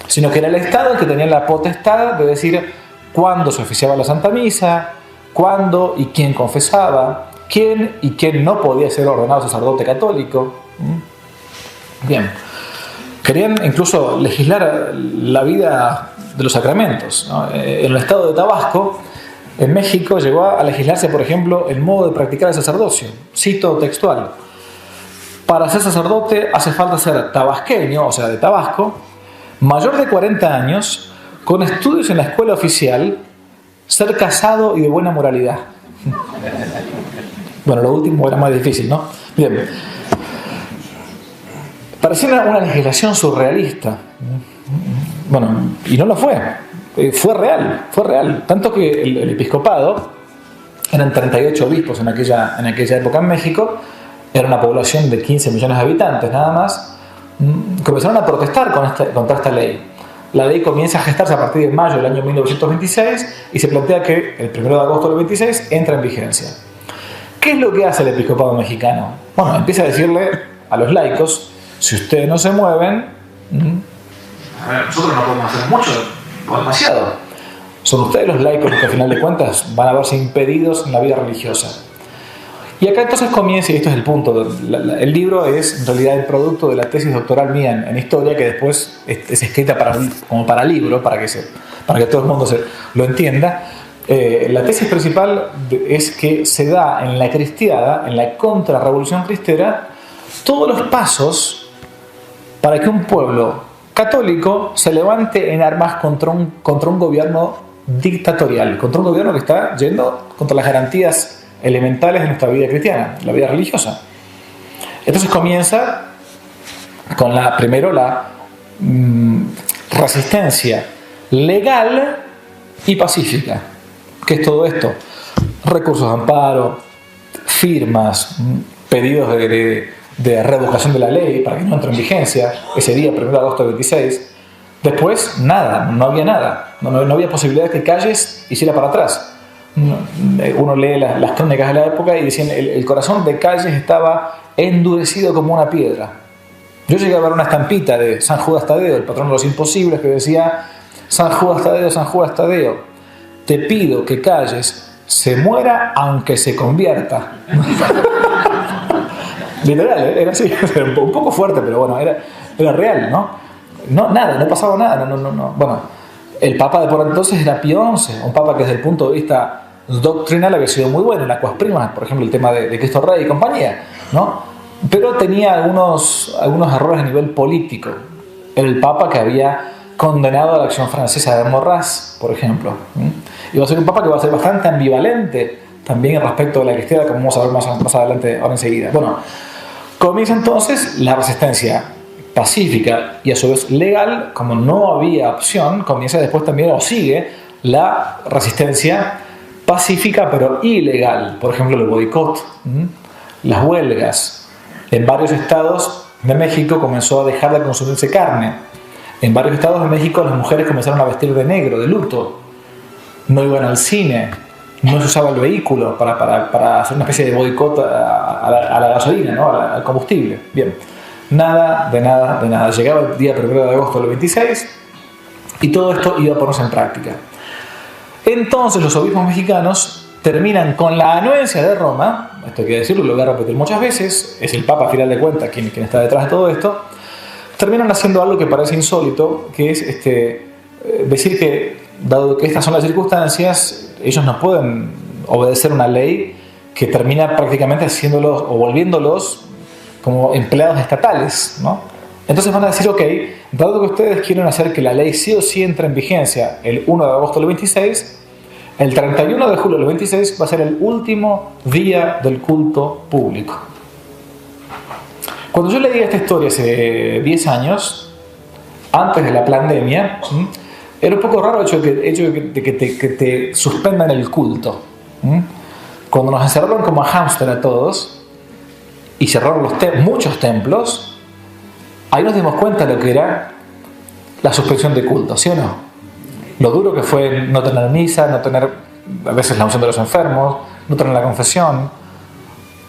sino que era el Estado el que tenía la potestad de decir cuándo se oficiaba la Santa Misa, cuándo y quién confesaba, quién y quién no podía ser ordenado sacerdote católico. Bien, querían incluso legislar la vida de los sacramentos, ¿no? En el estado de Tabasco, en México, llegó a legislarse, por ejemplo, el modo de practicar el sacerdocio. Cito textual: para ser sacerdote hace falta ser tabasqueño, o sea, de Tabasco, mayor de 40 años, con estudios en la escuela oficial, ser casado y de buena moralidad. Bueno, lo último era más difícil, ¿no? Bien. Parecía una legislación surrealista. Bueno, y no lo fue. Fue real. Tanto que el episcopado, eran 38 obispos en aquella época en México, era una población de 15 millones de habitantes nada más, comenzaron a protestar contra esta ley. La ley comienza a gestarse a partir de mayo del año 1926 y se plantea que el 1 de agosto del 26 entra en vigencia. ¿Qué es lo que hace el episcopado mexicano? Bueno, empieza a decirle a los laicos: si ustedes no se mueven, nosotros no podemos hacer mucho o demasiado. Son ustedes los laicos los que al final de cuentas van a verse impedidos en la vida religiosa. Y acá entonces comienza, y esto es el punto, el libro es en realidad el producto de la tesis doctoral mía en historia, que después es escrita como para libro, para que todo el mundo lo entienda. La tesis principal es que se da en la cristiada, en la contrarrevolución cristera, todos los pasos para que un pueblo católico se levante en armas contra un gobierno dictatorial, contra un gobierno que está yendo contra las garantías elementales de nuestra vida cristiana, la vida religiosa. Entonces comienza con primero la resistencia legal y pacífica. ¿Qué es todo esto? Recursos de amparo, firmas, pedidos de revocación de la ley para que no entre en vigencia ese día, 1 de agosto del 26. Después, nada, no había nada. No había posibilidad de que Calles hiciera para atrás. Uno lee las crónicas de la época y decían el corazón de Calles estaba endurecido como una piedra. Yo llegué a ver una estampita de San Judas Tadeo, el patrón de los imposibles, que decía: San Judas Tadeo, San Judas Tadeo, te pido que Calles se muera aunque se convierta. Literal, era así, era un poco fuerte, pero bueno, era real, ¿no? Nada, no pasaba nada, no. Bueno, el Papa de por entonces era Pío XI, un Papa que desde el punto de vista doctrinal había sido muy bueno en Aquas Primas, por ejemplo, el tema de Cristo Rey y compañía, ¿no? Pero tenía algunos errores a nivel político. Era el Papa que había condenado a la acción francesa de Morras, por ejemplo. Y va a ser un Papa que va a ser bastante ambivalente también respecto de la cristiana, como vamos a ver más adelante, ahora enseguida. Bueno, comienza entonces la resistencia pacífica y a su vez legal. Como no había opción, comienza después también, o sigue, la resistencia pacífica pero ilegal. Por ejemplo, el boicot, las huelgas. En varios estados de México comenzó a dejar de consumirse carne. En varios estados de México las mujeres comenzaron a vestir de negro, de luto. No iban al cine, no se usaba el vehículo para hacer una especie de boicot a la gasolina, ¿no? al combustible. Bien, nada de nada. Llegaba el día 1 de agosto del 26 y todo esto iba a ponerse en práctica. Entonces los obispos mexicanos terminan con la anuencia de Roma. Esto hay que decirlo, lo voy a repetir muchas veces. Es el Papa, a final de cuentas, quien está detrás de todo esto. Terminan haciendo algo que parece insólito, que es decir que, dado que estas son las circunstancias, ellos no pueden obedecer una ley que termina prácticamente haciéndolos o volviéndolos como empleados estatales, ¿no? Entonces van a decir: ok, dado que ustedes quieren hacer que la ley sí o sí entre en vigencia el 1 de agosto del 26, el 31 de julio del 26 va a ser el último día del culto público. Cuando yo leí esta historia hace 10 años, antes de la pandemia, era un poco raro el hecho de que te suspendan el culto. Cuando nos encerraron como a hámster a todos y cerraron muchos templos, ahí nos dimos cuenta de lo que era la suspensión de culto, ¿sí o no? Lo duro que fue no tener misa, no tener a veces la unción de los enfermos, no tener la confesión,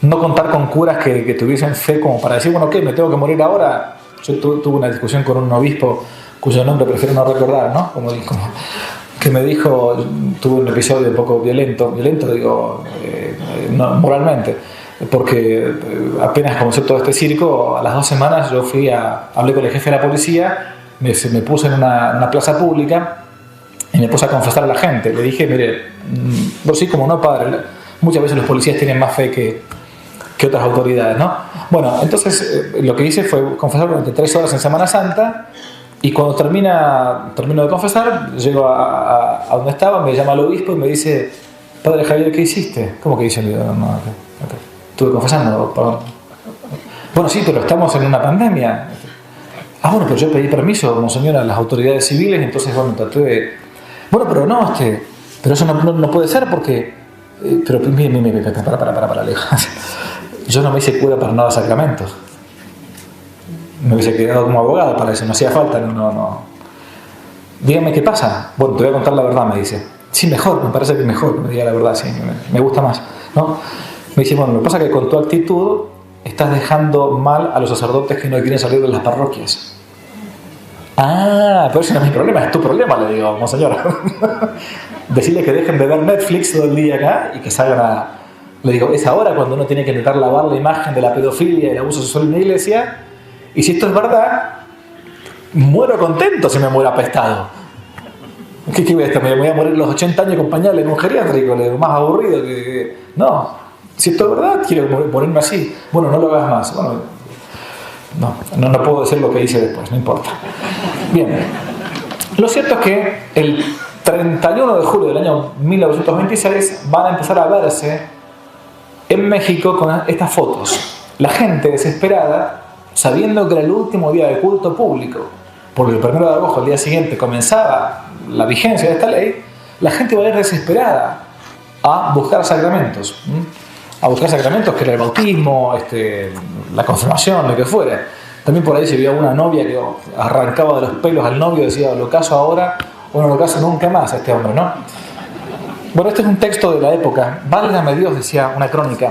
no contar con curas que tuviesen fe como para decir, bueno, ¿qué? ¿Me tengo que morir ahora? Yo tuve una discusión con un obispo cuyo nombre prefiero no recordar, ¿no? Como que me dijo, tuve un episodio un poco violento digo, no, moralmente, porque apenas comenzó todo este circo, a las 2 semanas yo hablé con el jefe de la policía, me puse en una plaza pública y me puse a confesar a la gente. Le dije, mire, vos sí, como no, padre, muchas veces los policías tienen más fe que otras autoridades, ¿no? Bueno, entonces lo que hice fue confesar durante 3 horas en Semana Santa, y cuando termino de confesar, llego a donde estaba, me llama el obispo y me dice, padre Javier, ¿qué hiciste? ¿Cómo que hice? No, okay. Estuve confesando, perdón. Bueno, sí, pero estamos en una pandemia. Ah, bueno, pero yo pedí permiso, monseñor, a las autoridades civiles, entonces, bueno, traté de... Bueno, pero no, pero eso no puede ser porque... Pero, mire, para, lejos. Yo no me hice cura para nada sacramentos. Me hubiese quedado como abogado para eso, no hacía falta, no. Dígame qué pasa. Bueno, te voy a contar la verdad, me dice. Sí, mejor, me parece que es mejor que me diga la verdad, sí, me gusta más, ¿no? Me dice, bueno, lo que pasa es que con tu actitud estás dejando mal a los sacerdotes que no quieren salir de las parroquias. Ah, pero ese no es mi problema, es tu problema, le digo, monseñor. Decirle que dejen de ver Netflix todo el día acá y que salgan a... Le digo, es ahora cuando uno tiene que intentar lavar la imagen de la pedofilia y el abuso sexual en la iglesia. Y si esto es verdad, muero contento si me muero apestado. ¿Qué voy a estar? Me voy a morir a los 80 años con pañales en un geriátrico, más aburrido que... No, si esto es verdad, quiero morirme así. Bueno, no lo hagas más. Bueno, no puedo decir lo que hice después, no importa. Bien, lo cierto es que el 31 de julio del año 1926 van a empezar a verse en México con estas fotos. La gente desesperada, sabiendo que era el último día de culto público, porque el 1 de agosto, al día siguiente, comenzaba la vigencia de esta ley, la gente iba a ir desesperada a buscar sacramentos. A buscar sacramentos, que era el bautismo, la confirmación, lo que fuera. También por ahí se vio una novia que arrancaba de los pelos al novio y decía, lo caso ahora o no lo caso nunca más a este hombre, ¿no? Bueno, este es un texto de la época. Válgame Dios, decía una crónica.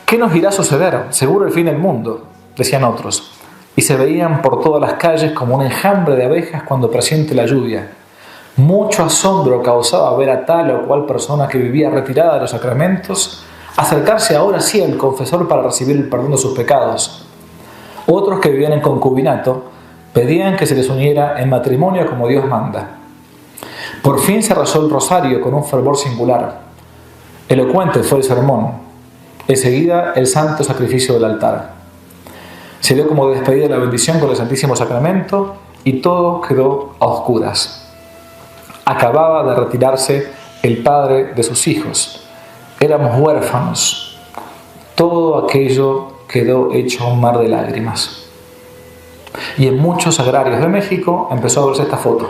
¿Qué nos irá a suceder? Seguro el fin del mundo, decían otros. Y se veían por todas las calles como un enjambre de abejas cuando presiente la lluvia. Mucho asombro causaba ver a tal o cual persona que vivía retirada de los sacramentos acercarse ahora sí al confesor para recibir el perdón de sus pecados. Otros que vivían en concubinato pedían que se les uniera en matrimonio como Dios manda. Por fin se rezó el rosario con un fervor singular. Elocuente fue el sermón. Enseguida el santo sacrificio del altar. Se dio como despedida la bendición con el Santísimo Sacramento y todo quedó a oscuras. Acababa de retirarse el padre de sus hijos. Éramos huérfanos. Todo aquello quedó hecho un mar de lágrimas. Y en muchos agrarios de México empezó a verse esta foto.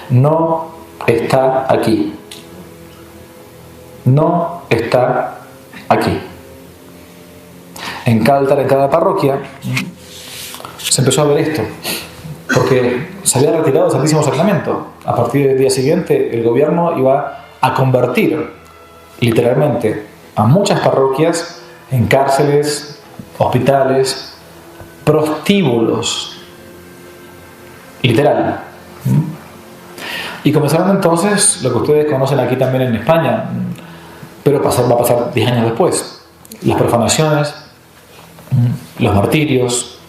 No está aquí. No está aquí. En cada altar, en cada parroquia, se empezó a ver esto. Porque se había retirado el Santísimo Sacramento. A partir del día siguiente, el gobierno iba a convertir, literalmente, a muchas parroquias en cárceles, hospitales, prostíbulos. Literal. Y comenzaron entonces lo que ustedes conocen aquí también en España, pero va a pasar 10 años después. Las profanaciones, los martirios,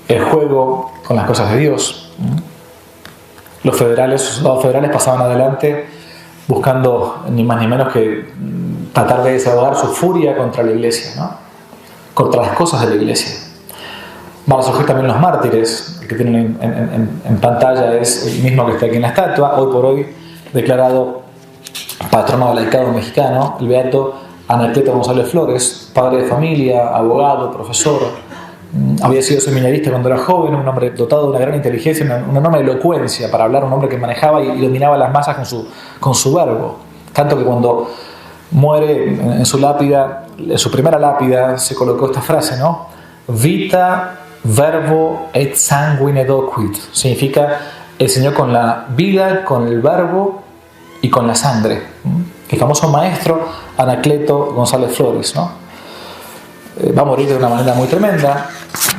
el juego con las cosas de Dios. Los soldados federales pasaban adelante buscando ni más ni menos que tratar de desahogar su furia contra la iglesia, ¿no? Contra las cosas de la iglesia. Van a surgir también los mártires. El que tienen en pantalla es el mismo que está aquí en la estatua, hoy por hoy declarado patrono del laicado mexicano, el beato Anacleto González Flores, padre de familia, abogado, profesor. Había sido seminarista cuando era joven, un hombre dotado de una gran inteligencia, una enorme elocuencia para hablar, un hombre que manejaba y dominaba las masas con su verbo. Tanto que cuando muere en su lápida, en su primera lápida, se colocó esta frase, ¿no? Vita, verbo et sanguine docuit. Significa el Señor con la vida, con el verbo y con la sangre. el famoso maestro Anacleto González Flores, ¿no? Va a morir de una manera muy tremenda,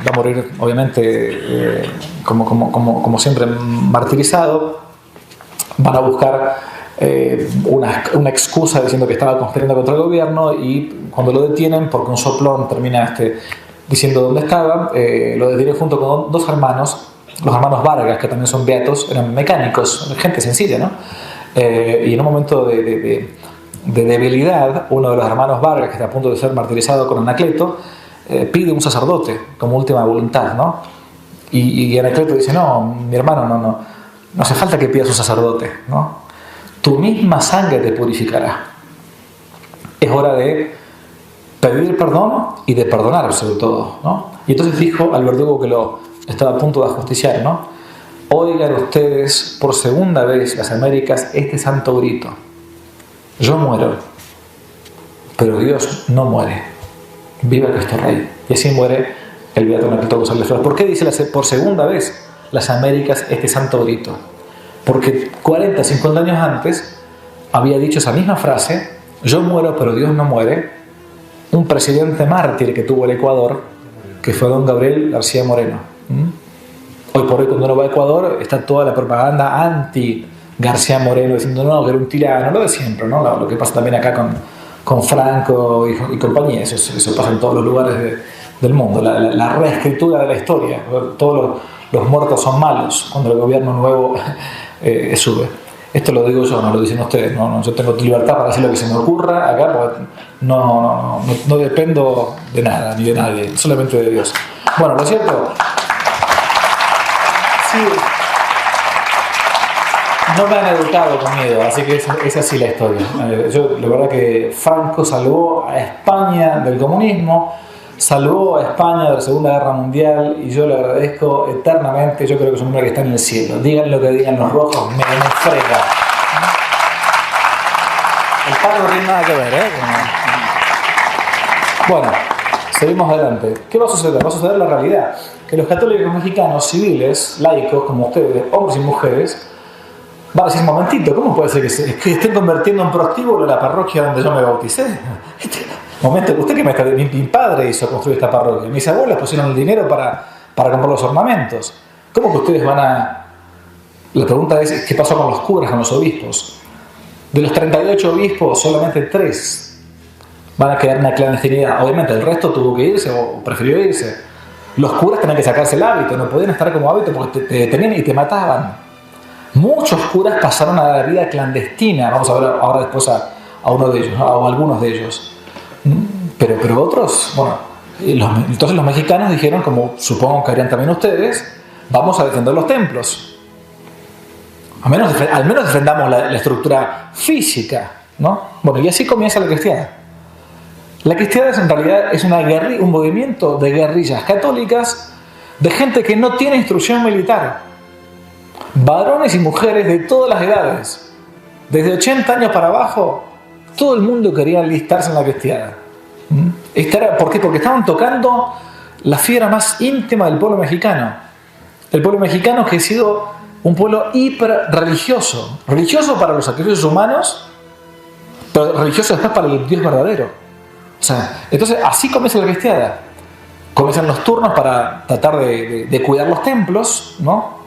va a morir obviamente como siempre martirizado. Van a buscar una excusa diciendo que estaba conspirando contra el gobierno, y cuando lo detienen, porque un soplón termina diciendo dónde estaba, lo detienen junto con dos hermanos, los hermanos Vargas, que también son beatos, eran mecánicos, gente sencilla, ¿no? Y en un momento de debilidad, uno de los hermanos Vargas, que está a punto de ser martirizado con Anacleto, pide un sacerdote como última voluntad, ¿no? Y Anacleto dice: no, mi hermano, no hace falta que pidas un sacerdote, ¿no? Tu misma sangre te purificará. Es hora de pedir perdón y de perdonar, sobre todo, ¿no? Y entonces dijo al verdugo que lo estaba a punto de ajusticiar, ¿no: oigan ustedes por segunda vez, las Américas, este santo grito: yo muero, pero Dios no muere. Viva Cristo Rey. Y así muere el beato Anacleto González Flores. ¿Por qué dice por segunda vez las Américas este santo grito? Porque 40, 50 años antes había dicho esa misma frase: yo muero, pero Dios no muere, un presidente mártir que tuvo el Ecuador, que fue don Gabriel García Moreno. Hoy por hoy, cuando uno va a Ecuador, está toda la propaganda anti García Moreno diciendo no, que era un tirano, lo de siempre, ¿no? Lo que pasa también acá con Franco y compañía, eso pasa en todos los lugares del mundo, la reescritura de la historia. Todos los muertos son malos cuando el gobierno nuevo sube. Esto lo digo yo, no lo dicen ustedes. No, yo tengo libertad para decir lo que se me ocurra acá, porque no dependo de nada ni de nadie, solamente de Dios. Bueno, lo cierto, sí, no me han educado con miedo, así que es así la historia. La verdad que Franco salvó a España del comunismo, salvó a España de la Segunda Guerra Mundial, y yo le agradezco eternamente. Yo creo que es un hombre que está en el cielo. Digan lo que digan los rojos, me frega. El padre no tiene nada que ver, ¿eh? Bueno, seguimos adelante. ¿Qué va a suceder? Va a suceder la realidad, que los católicos mexicanos civiles, laicos, como ustedes, hombres y mujeres, van a decir: un momentito, ¿cómo puede ser que estén convirtiendo en prostíbulo la parroquia donde yo me bauticé? Momento, usted que me está diciendo, mi padre hizo construir esta parroquia, mis abuelos pusieron el dinero para comprar los ornamentos. ¿Cómo que ustedes van a...? La pregunta es: ¿qué pasó con los curas, con los obispos? De los 38 obispos, solamente 3 van a quedar en la clandestinidad. Obviamente el resto tuvo que irse o prefirió irse. Los curas tenían que sacarse el hábito, no podían estar como hábito porque te detenían y te mataban. Muchos curas pasaron a la vida clandestina. Vamos a ver ahora después a uno de ellos, ¿no? O a algunos de ellos. Pero otros, bueno, entonces los mexicanos dijeron, como supongo que harían también ustedes: vamos a defender los templos. Al menos defendamos la estructura física, ¿no? Bueno, y así comienza la cristiandad. La cristiandad en realidad es un movimiento de guerrillas católicas, de gente que no tiene instrucción militar. Varones y mujeres de todas las edades, desde 80 años para abajo, todo el mundo quería enlistarse en la cristiandad. ¿Por qué? Porque estaban tocando la fibra más íntima del pueblo mexicano. El pueblo mexicano, que ha sido un pueblo hiper religioso. Religioso para los sacrificios humanos, pero religioso después para el Dios verdadero. O sea, entonces así comienza la cristiandad. Comienzan los turnos para tratar de cuidar los templos, ¿no?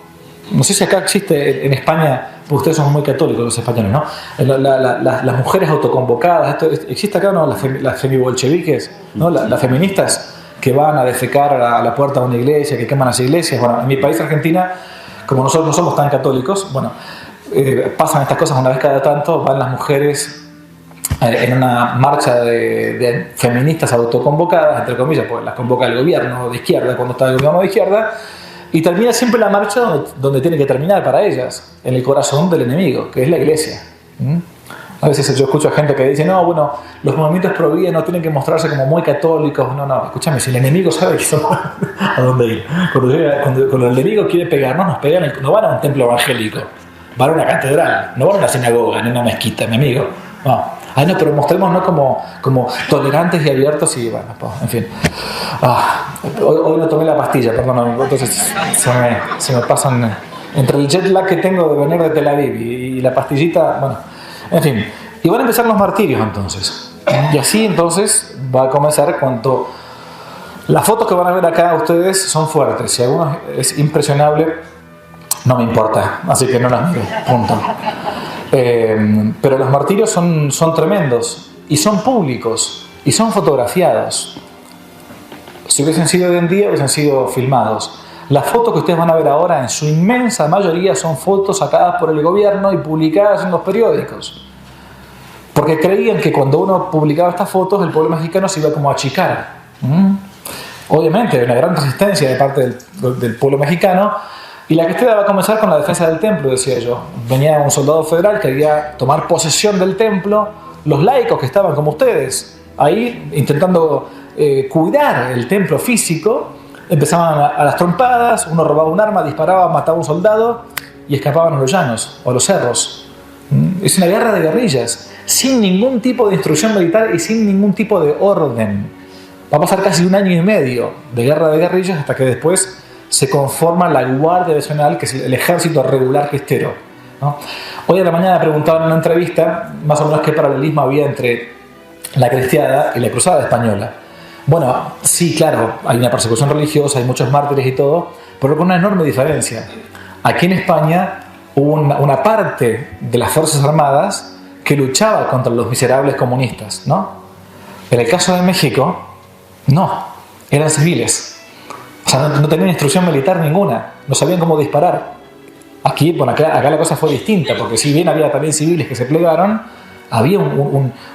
No sé si acá existe en España, porque ustedes son muy católicos los españoles, ¿no? Las mujeres autoconvocadas, ¿existe acá, no? Las femibolcheviques, ¿no? Las feministas que van a defecar a la puerta de una iglesia, que queman las iglesias. Bueno, en mi país, Argentina, como nosotros no somos tan católicos, bueno, pasan estas cosas una vez cada tanto. Van las mujeres en una marcha de feministas autoconvocadas, entre comillas, porque las convoca el gobierno de izquierda cuando está el gobierno de izquierda. Y termina siempre la marcha donde tiene que terminar para ellas, en el corazón del enemigo, que es la iglesia. A veces yo escucho a gente que dice: no, bueno, los movimientos pro vida no tienen que mostrarse como muy católicos. No, escúchame, si el enemigo sabe que somos a dónde ir. Cuando el enemigo quiere pegarnos, nos pegan. No van a un templo evangélico, van a una catedral, no van a una sinagoga, ni a una mezquita, mi amigo. No. No, pero mostrémonos como tolerantes y abiertos, y bueno, pues, en fin. Hoy no tomé la pastilla, perdón, entonces se me pasan entre el jet lag que tengo de venir de Tel Aviv y la pastillita, bueno, en fin. Y van a empezar los martirios entonces. Y así entonces va a comenzar cuando... Las fotos que van a ver acá ustedes son fuertes. Si alguno es impresionable, no me importa. Así que no las miro. Punto. Pero los martirios son tremendos. Y son públicos. Y son fotografiados. Si hubiesen sido hoy en día, hubiesen sido filmados. Las fotos que ustedes van a ver ahora, en su inmensa mayoría, son fotos sacadas por el gobierno y publicadas en los periódicos. Porque creían que cuando uno publicaba estas fotos, el pueblo mexicano se iba como a achicar. Obviamente hay una gran resistencia de parte del pueblo mexicano, y la crestera va a comenzar con la defensa del templo, decía yo. Venía un soldado federal que quería tomar posesión del templo, los laicos que estaban como ustedes ahí intentando cuidar el templo físico, empezaban a las trompadas, uno robaba un arma, disparaba, mataba a un soldado y escapaban a los llanos o a los cerros. Es una guerra de guerrillas, sin ningún tipo de instrucción militar y sin ningún tipo de orden. Va a pasar casi 1 año y medio de guerra de guerrillas hasta que después se conforma la Guardia Nacional, que es el ejército regular cristero, ¿no? Hoy a la mañana preguntaban en una entrevista más o menos qué paralelismo había entre la cristiada y la cruzada española. Bueno, sí, claro, hay una persecución religiosa, hay muchos mártires y todo, pero con una enorme diferencia. Aquí en España hubo una parte de las Fuerzas Armadas que luchaba contra los miserables comunistas, ¿no? En el caso de México, no, eran civiles. O sea, no tenían instrucción militar ninguna, no sabían cómo disparar. Aquí, bueno, acá la cosa fue distinta, porque si bien había también civiles que se plegaron, había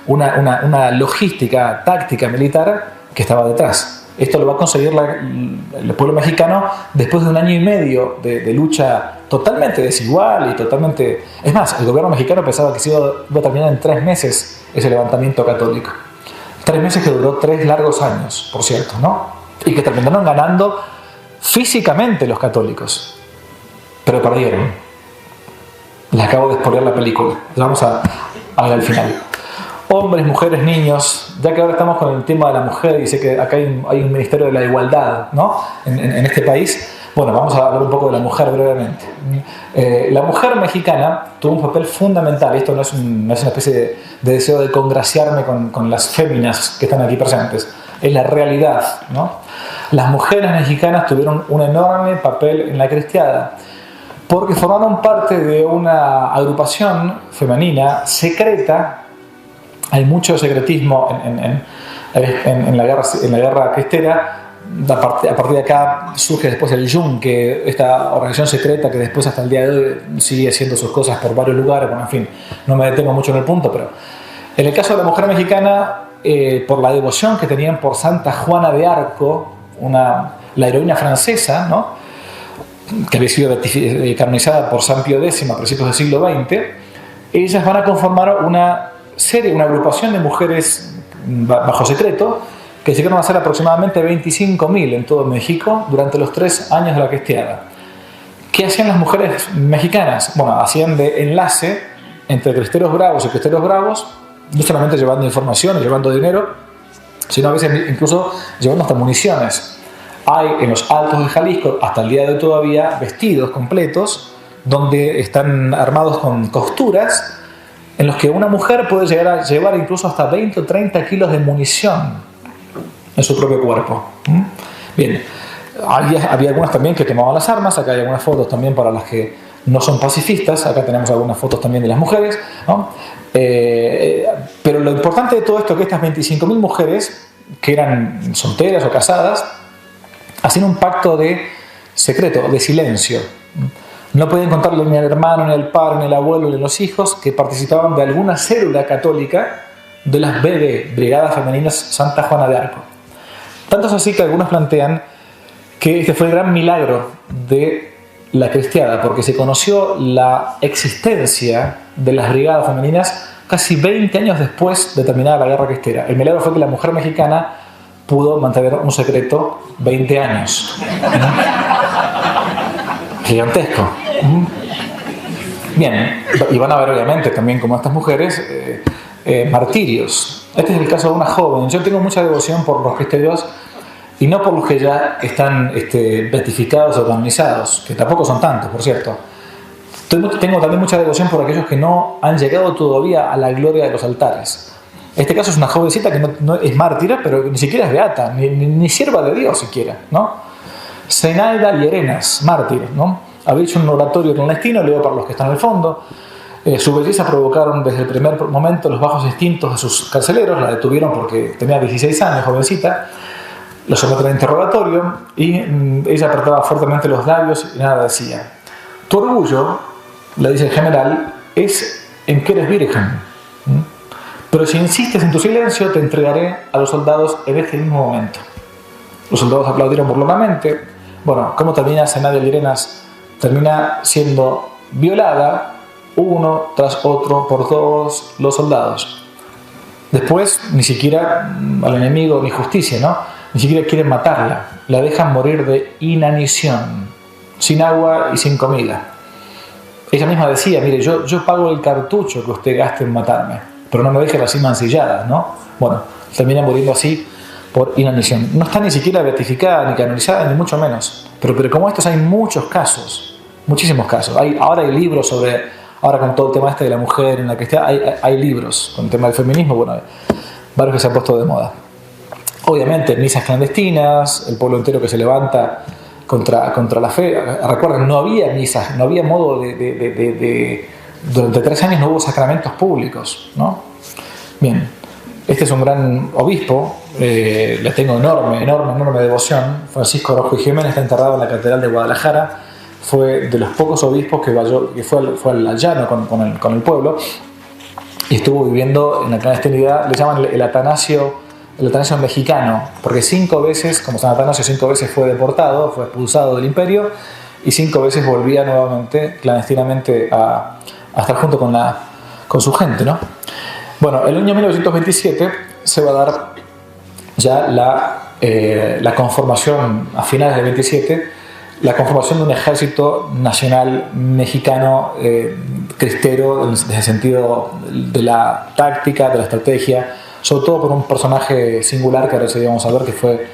una logística táctica militar que estaba detrás. Esto lo va a conseguir el pueblo mexicano después de 1 año y medio de lucha totalmente desigual y totalmente... Es más, el gobierno mexicano pensaba que se iba a terminar en 3 meses ese levantamiento católico. 3 meses que duró 3 largos años, por cierto, ¿no? Y que terminaron ganando físicamente los católicos. Pero perdieron. Les acabo de spoilear la película. Vamos a ver al final. Hombres, mujeres, niños, ya que ahora estamos con el tema de la mujer y sé que acá hay un ministerio de la igualdad, ¿no? en este país. Bueno, vamos a hablar un poco de la mujer brevemente. La mujer mexicana tuvo un papel fundamental. Esto no es una especie de deseo de congraciarme con las féminas que están aquí presentes. Es la realidad, ¿no? Las mujeres mexicanas tuvieron un enorme papel en la cristiada porque formaron parte de una agrupación femenina secreta. Hay mucho secretismo en la guerra cristera. A partir de acá surge después el Yunque, esta organización secreta que después hasta el día de hoy sigue haciendo sus cosas por varios lugares. Bueno, en fin, no me detengo mucho en el punto, pero en el caso de la mujer mexicana, por la devoción que tenían por Santa Juana de Arco, la heroína francesa, ¿no? Que había sido canonizada por San Pío X a principios del siglo XX, ellas van a conformar una agrupación de mujeres bajo secreto que llegaron a ser aproximadamente 25.000 en todo México durante los 3 años de la cristiada. ¿Qué hacían las mujeres mexicanas? Bueno, hacían de enlace entre cristeros bravos y cristeros bravos, no solamente llevando información y llevando dinero, sino a veces incluso llevando hasta municiones. Hay en los altos de Jalisco, hasta el día de hoy todavía, vestidos completos donde están armados con costuras en los que una mujer puede llegar a llevar incluso hasta 20 o 30 kilos de munición en su propio cuerpo. Bien, había algunas también que quemaban las armas. Acá hay algunas fotos también para las que no son pacifistas. Acá tenemos algunas fotos también de las mujeres, ¿no? Pero lo importante de todo esto es que estas 25.000 mujeres, que eran solteras o casadas, hacían un pacto de secreto, de silencio. No podían contarle ni al hermano, ni al padre, ni al abuelo, ni a los hijos que participaban de alguna célula católica de las BD, Brigadas Femeninas Santa Juana de Arco. Tanto es así que algunos plantean que este fue el gran milagro de la cristiada, porque se conoció la existencia de las brigadas femeninas casi 20 años después de terminada la guerra cristera. El milagro fue que la mujer mexicana pudo mantener un secreto 20 años. Gigantesco. Bien, y van a ver obviamente también como estas mujeres martirios. Este es el caso de una joven. Yo tengo mucha devoción por los cristerios y no por los que ya están beatificados o canonizados, que tampoco son tantos, por cierto. Tengo también mucha devoción por aquellos que no han llegado todavía a la gloria de los altares. Este caso es una jovencita que no es mártira, pero ni siquiera es beata, ni sierva de Dios siquiera, ¿no? Zenaida Llerenas, mártir, ¿no? Había hecho un oratorio clandestino, leo para los que están al fondo. Su belleza provocaron desde el primer momento los bajos instintos de sus carceleros. La detuvieron porque tenía 16 años, jovencita. Lo someten a interrogatorio y ella apretaba fuertemente los labios y nada decía. Tu orgullo, le dice el general, es en que eres virgen. Pero si insistes en tu silencio, te entregaré a los soldados en este mismo momento. Los soldados aplaudieron burlonamente. Bueno, ¿cómo termina Zenaida Llerenas? Termina siendo violada uno tras otro por todos los soldados. Después, ni siquiera al enemigo ni justicia, ¿no? Ni siquiera quieren matarla. La dejan morir de inanición, sin agua y sin comida. Ella misma decía, mire, yo pago el cartucho que usted gaste en matarme, pero no me deje así mancillada, ¿no? Bueno, termina muriendo así por inanición. No está ni siquiera beatificada, ni canonizada, ni mucho menos. Pero como estos hay muchos casos, muchísimos casos. Ahora hay libros ahora con todo el tema de la mujer en la cristiana, hay libros con el tema del feminismo, bueno, varios que se han puesto de moda. Obviamente, misas clandestinas, el pueblo entero que se levanta contra la fe. Recuerden, no había misas, no había modo durante 3 años no hubo sacramentos públicos, ¿no? Bien, este es un gran obispo, le tengo enorme devoción. Francisco Rojo y Jiménez está enterrado en la Catedral de Guadalajara. Fue de los pocos obispos que fue al llano con el pueblo y estuvo viviendo en la clandestinidad. Le llaman el Atanasio mexicano, porque 5 veces, como San Atanasio 5 veces fue deportado, fue expulsado del imperio y 5 veces volvía nuevamente clandestinamente a estar junto con su gente, ¿no? Bueno, el año 1927 se va a dar ya la conformación, a finales del 27, la conformación de un ejército nacional mexicano cristero, desde el sentido de la táctica, de la estrategia, sobre todo por un personaje singular que ahora sí vamos a ver, que fue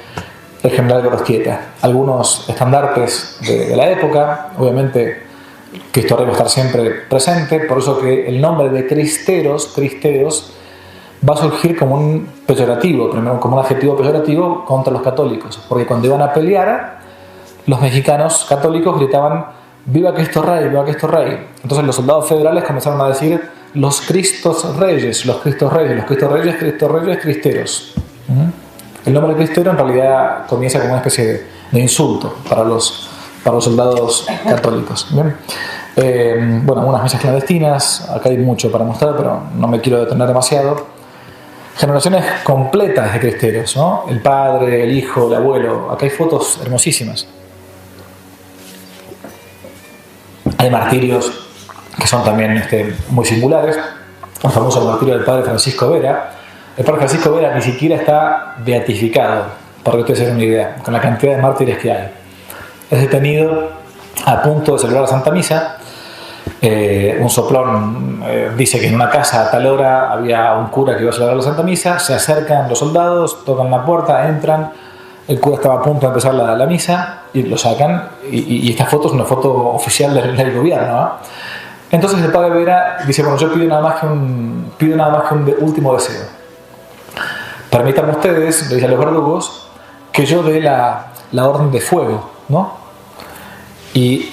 el general Gorostieta. Algunos estandartes de la época, obviamente Cristo Rey va a estar siempre presente, por eso que el nombre de cristeros va a surgir como un peyorativo, primero como un adjetivo peyorativo contra los católicos, porque cuando iban a pelear, los mexicanos católicos gritaban ¡Viva Cristo Rey! ¡Viva Cristo Rey! Entonces los soldados federales comenzaron a decir los Cristos Reyes, los Cristos Reyes, los Cristos Reyes, Cristos Reyes, cristeros. El nombre de cristero en realidad comienza como una especie de insulto para los soldados católicos. ¿Bien? Bueno, unas misas clandestinas, acá hay mucho para mostrar, pero no me quiero detener demasiado. Generaciones completas de cristeros, ¿no? El padre, el hijo, el abuelo. Acá hay fotos hermosísimas. Hay martirios que son también muy singulares. El famoso martirio del padre Francisco Vera. El padre Francisco Vera ni siquiera está beatificado, para que ustedes se den una idea, con la cantidad de mártires que hay. Es detenido a punto de celebrar la Santa Misa. Un soplón dice que en una casa a tal hora había un cura que iba a celebrar la Santa Misa. Se acercan los soldados, tocan la puerta, entran. El cura estaba a punto de empezar la misa y lo sacan. Y esta foto es una foto oficial del gobierno, ¿no? Entonces el padre Vera dice, bueno, yo pido nada más que un último deseo. Permítanme ustedes, le dice a los verdugos, que yo dé la orden de fuego, ¿no? Y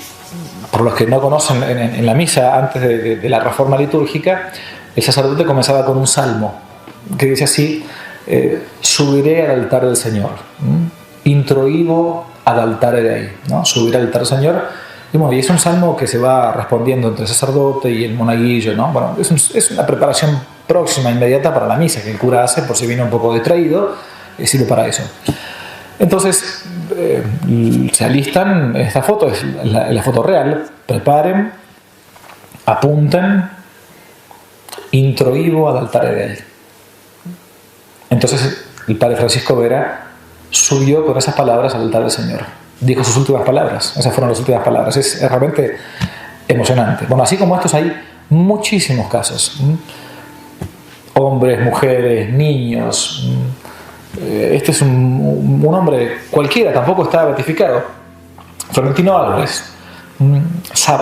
por los que no conocen, en la misa antes de la reforma litúrgica, el sacerdote comenzaba con un salmo que dice así: subiré al altar del Señor, introigo ad altare Dei, ¿no? Subiré al altar del Señor. Y bueno, y es un salmo que se va respondiendo entre el sacerdote y el monaguillo, ¿no? Bueno, es una preparación próxima, inmediata para la misa que el cura hace, por si viene un poco distraído, sirve para eso. Entonces, se alistan, esta foto es la foto real, preparen, apunten, introigo ad altare Dei. Entonces, el padre Francisco Vera subió con esas palabras al altar del Señor. Dijo sus últimas palabras, esas fueron las últimas palabras. Es realmente emocionante. Bueno, así como estos hay muchísimos casos. Hombres, mujeres, niños. Este es un hombre cualquiera, tampoco estaba beatificado. Florentino Álvarez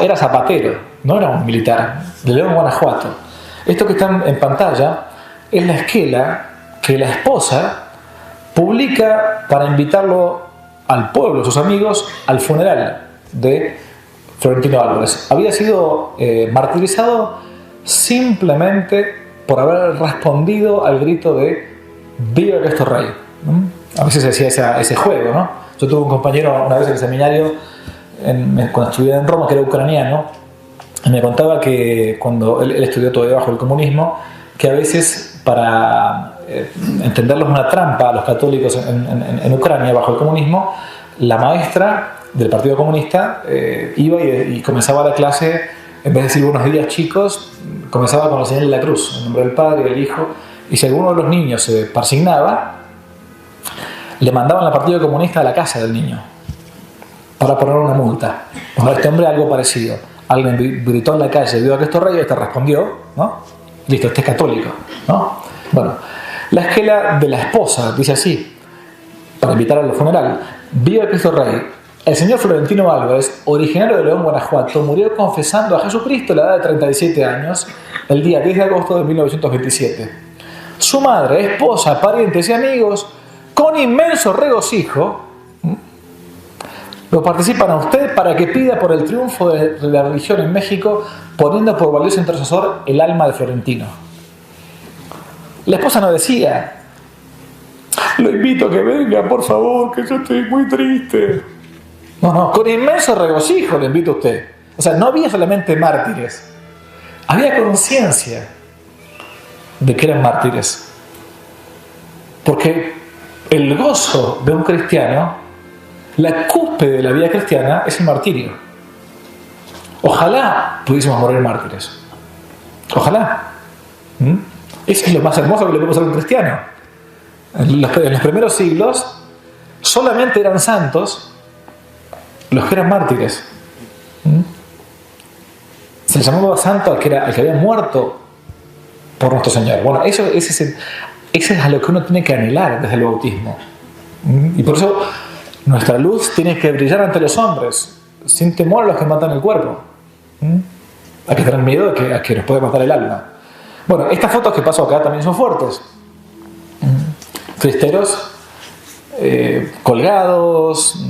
era zapatero, no era un militar, de León, Guanajuato. Esto que está en pantalla es la esquela que la esposa publica para invitarlo al pueblo, sus amigos, al funeral de Florentino Álvarez. Había sido martirizado simplemente por haber respondido al grito de ¡Viva Cristo Rey! A veces se hacía ese juego, ¿no? Yo tuve un compañero una vez en el seminario, cuando estudié en Roma, que era ucraniano, y me contaba que cuando él estudió todavía bajo el comunismo, que a veces para entenderlos una trampa a los católicos en Ucrania bajo el comunismo, la maestra del Partido Comunista iba y comenzaba la clase, en vez de decir buenos días chicos, comenzaba con la señal de la cruz, en nombre del Padre y del Hijo, y si alguno de los niños se persignaba, le mandaban al Partido Comunista a la casa del niño para poner una multa. Pues a este hombre algo parecido. Alguien gritó en la calle, ¡Viva Cristo Rey! Y este respondió, ¿no? Listo, este es católico, ¿no? Bueno, la esquela de la esposa dice así, para invitar al funeral: ¡Viva Cristo Rey! El señor Florentino Álvarez, originario de León, Guanajuato, murió confesando a Jesucristo a la edad de 37 años, el día 10 de agosto de 1927. Su madre, esposa, parientes y amigos, con inmenso regocijo, lo participan a usted para que pida por el triunfo de la religión en México, poniendo por valioso intercesor el alma de Florentino. La esposa no decía: lo invito a que venga, por favor, que yo estoy muy triste. No, con inmenso regocijo le invito a usted. O sea, no había solamente mártires, había conciencia de que eran mártires. Porque el gozo de un cristiano, la cúspide de la vida cristiana, es el martirio. Ojalá pudiésemos morir mártires. Ojalá. Eso es lo más hermoso que le puede pasar a un cristiano. En los primeros siglos solamente eran santos los que eran mártires. Se le llamaba santo al que había muerto por nuestro Señor. Bueno, ese es a lo que uno tiene que anhelar desde el bautismo. Y por eso nuestra luz tiene que brillar ante los hombres, sin temor a los que matan el cuerpo. Hay que tener miedo a que nos puede matar el alma. Bueno, estas fotos que paso acá también son fuertes. Cristeros colgados,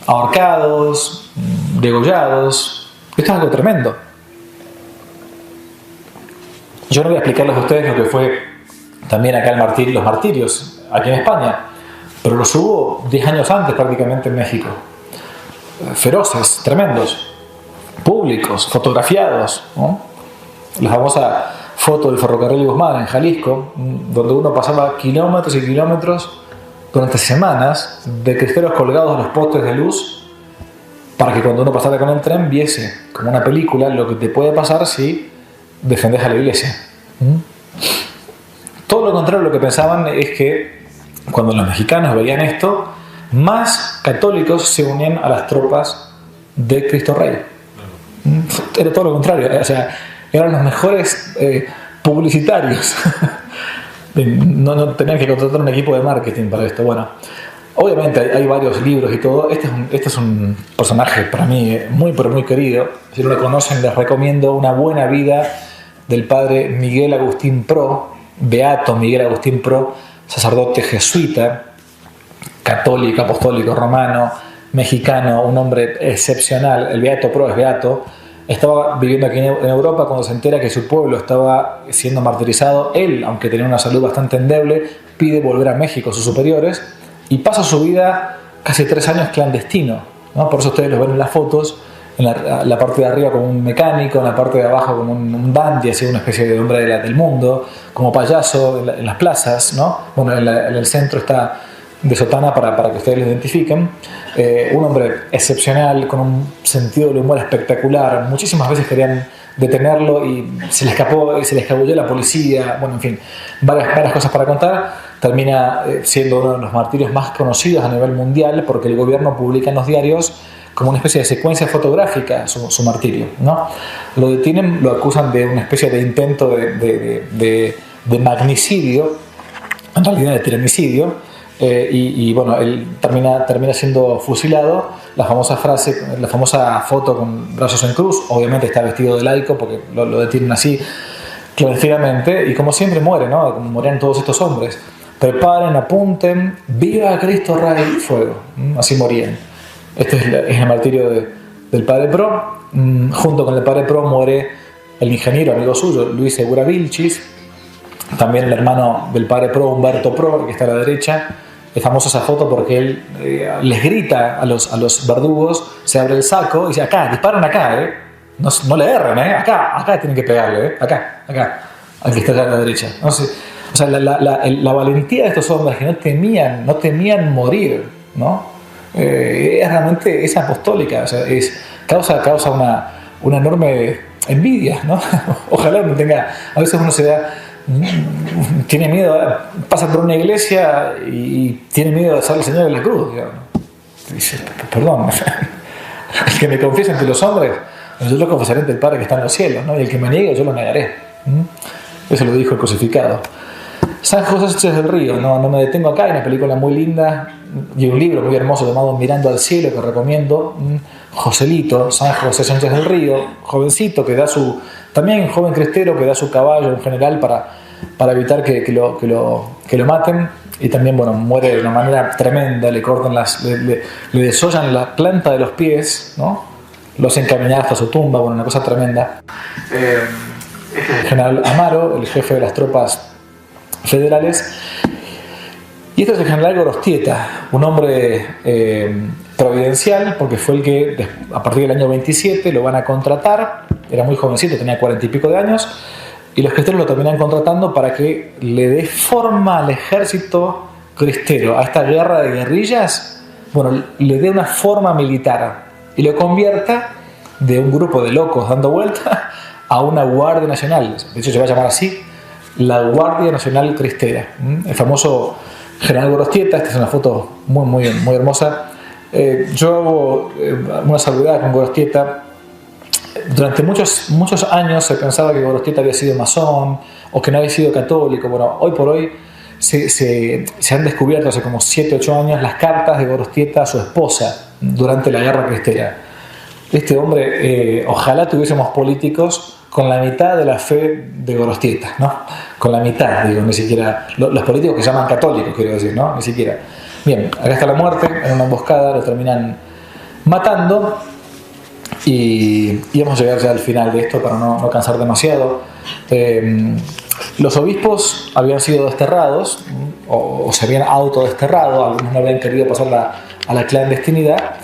ahorcados, degollados. Esto es algo tremendo. Yo no voy a explicarles a ustedes lo que fue también acá los martirios, aquí en España, pero los hubo 10 años antes prácticamente en México. Feroces, tremendos, públicos, fotografiados, ¿no? La famosa foto del ferrocarril Guzmán en Jalisco, donde uno pasaba kilómetros y kilómetros durante semanas de cristeros colgados en los postes de luz para que cuando uno pasara con el tren viese, como una película, lo que te puede pasar si defendés a la iglesia. Todo lo contrario, lo que pensaban es que cuando los mexicanos veían esto, más católicos se unían a las tropas de Cristo Rey. Era todo lo contrario, o sea, eran los mejores publicitarios. No tenían que contratar un equipo de marketing para esto. Bueno, obviamente hay varios libros y todo. Este es un personaje para mí muy, pero muy querido. Si no lo conocen, les recomiendo Una buena vida del padre Miguel Agustín Pro, beato Miguel Agustín Pro, sacerdote jesuita, católico, apostólico, romano, mexicano, un hombre excepcional. El beato Pro es beato. Estaba viviendo aquí en Europa cuando se entera que su pueblo estaba siendo martirizado. Él, aunque tenía una salud bastante endeble, pide volver a México a sus superiores y pasa su vida casi 3 años clandestino, ¿no? Por eso ustedes lo ven en las fotos, en la parte de arriba como un mecánico, en la parte de abajo como un dandy, así una especie de hombre del mundo, como payaso en las plazas, ¿no? Bueno, en el centro está de sotana para que ustedes lo identifiquen. Un hombre excepcional, con un sentido del humor espectacular. Muchísimas veces querían detenerlo y se le escabulló la policía. Bueno, en fin, varias cosas para contar. Termina siendo uno de los martirios más conocidos a nivel mundial porque el gobierno publica en los diarios como una especie de secuencia fotográfica su martirio, ¿no? Lo detienen, lo acusan de una especie de intento de magnicidio, en realidad de tiranicidio, Bueno, él termina siendo fusilado. La famosa foto con brazos en cruz, obviamente está vestido de laico porque lo detienen así clandestinamente, y como siempre muere, ¿no? Como morían todos estos hombres. Preparen, apunten, viva Cristo Rey, fuego. Así morían. Este es el martirio del padre Pro. Junto con el padre Pro muere el ingeniero, amigo suyo, Luis Segura Vilchis. También el hermano del padre Pro, Humberto Pro, que está a la derecha. Es famosa esa foto porque él les grita a los verdugos, se abre el saco y dice: acá, disparan acá, no le erren, acá tienen que pegarle, acá, al que está a la derecha. No sé, o sea, la valentía de estos hombres que no temían morir, ¿no? Realmente es apostólica, o sea, causa una enorme envidia, ¿no? Ojalá no tenga. A veces uno tiene miedo, pasa por una iglesia y tiene miedo de hacer la señal de la cruz, digamos. Dice: perdón, el que me confiese ante los hombres, yo lo confesaré ante el Padre que está en los cielos, ¿no? Y el que me niegue, yo lo negaré. Eso lo dijo el crucificado. San José Sánchez del Río, no me detengo acá, hay una película muy linda y un libro muy hermoso llamado Mirando al cielo, que recomiendo. Joselito, San José Sánchez del Río, jovencito, también joven cristero, que da su caballo a un general para evitar que lo maten, y también, bueno, muere de una manera tremenda, le cortan le desollan la planta de los pies, ¿no? Los encaminados hasta su tumba, bueno, una cosa tremenda. El general Amaro, el jefe de las tropas federales, y este es el general Gorostieta, un hombre providencial, porque fue el que a partir del año 27 lo van a contratar. Era muy jovencito, tenía 40 y pico de años, y los cristeros lo terminan contratando para que le dé forma al ejército cristero, a esta guerra de guerrillas. Bueno, le dé una forma militar y lo convierta de un grupo de locos dando vuelta a una Guardia Nacional. De hecho, se va a llamar así, la Guardia Nacional Cristera. El famoso general Gorostieta. Esta es una foto muy hermosa. Yo hago una salvedad con Gorostieta. Durante muchos años se pensaba que Gorostieta había sido masón o que no había sido católico. Bueno, hoy por hoy se han descubierto hace como 7-8 años las cartas de Gorostieta a su esposa durante la guerra cristera. Este hombre, ojalá tuviésemos políticos con la mitad de la fe de Gorostieta, ¿no? Con la mitad, digo, ni siquiera los políticos que se llaman católicos, quiero decir, ¿no? Ni siquiera. Bien, acá está la muerte, en una emboscada lo terminan matando, y vamos a llegar ya al final de esto para no cansar demasiado. Los obispos habían sido desterrados o se habían autodesterrado, algunos no habían querido pasar a la clandestinidad,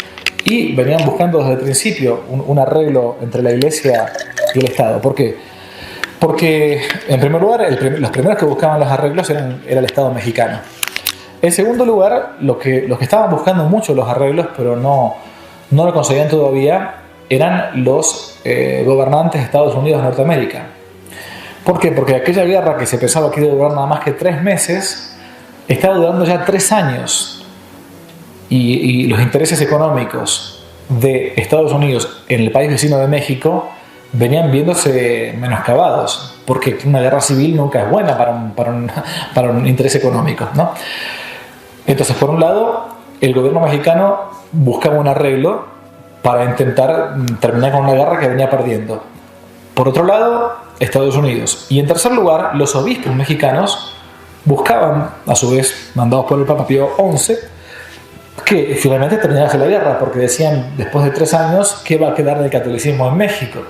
y venían buscando desde el principio un arreglo entre la Iglesia y el Estado. ¿Por qué? Porque, en primer lugar, los primeros que buscaban los arreglos era el Estado mexicano. En segundo lugar, los que estaban buscando mucho los arreglos, pero no lo conseguían todavía, eran los gobernantes de Estados Unidos de Norteamérica. ¿Por qué? Porque aquella guerra que se pensaba que iba a durar nada más que 3 meses, estaba durando ya 3 años. Y los intereses económicos de Estados Unidos en el país vecino de México venían viéndose menoscabados, porque una guerra civil nunca es buena para un interés económico, ¿no? Entonces, por un lado, el gobierno mexicano buscaba un arreglo para intentar terminar con una guerra que venía perdiendo. Por otro lado, Estados Unidos. Y en tercer lugar, los obispos mexicanos buscaban, a su vez, mandados por el Papa Pío XI, que finalmente terminase la guerra, porque decían, después de 3 años, ¿qué va a quedar del catolicismo en México?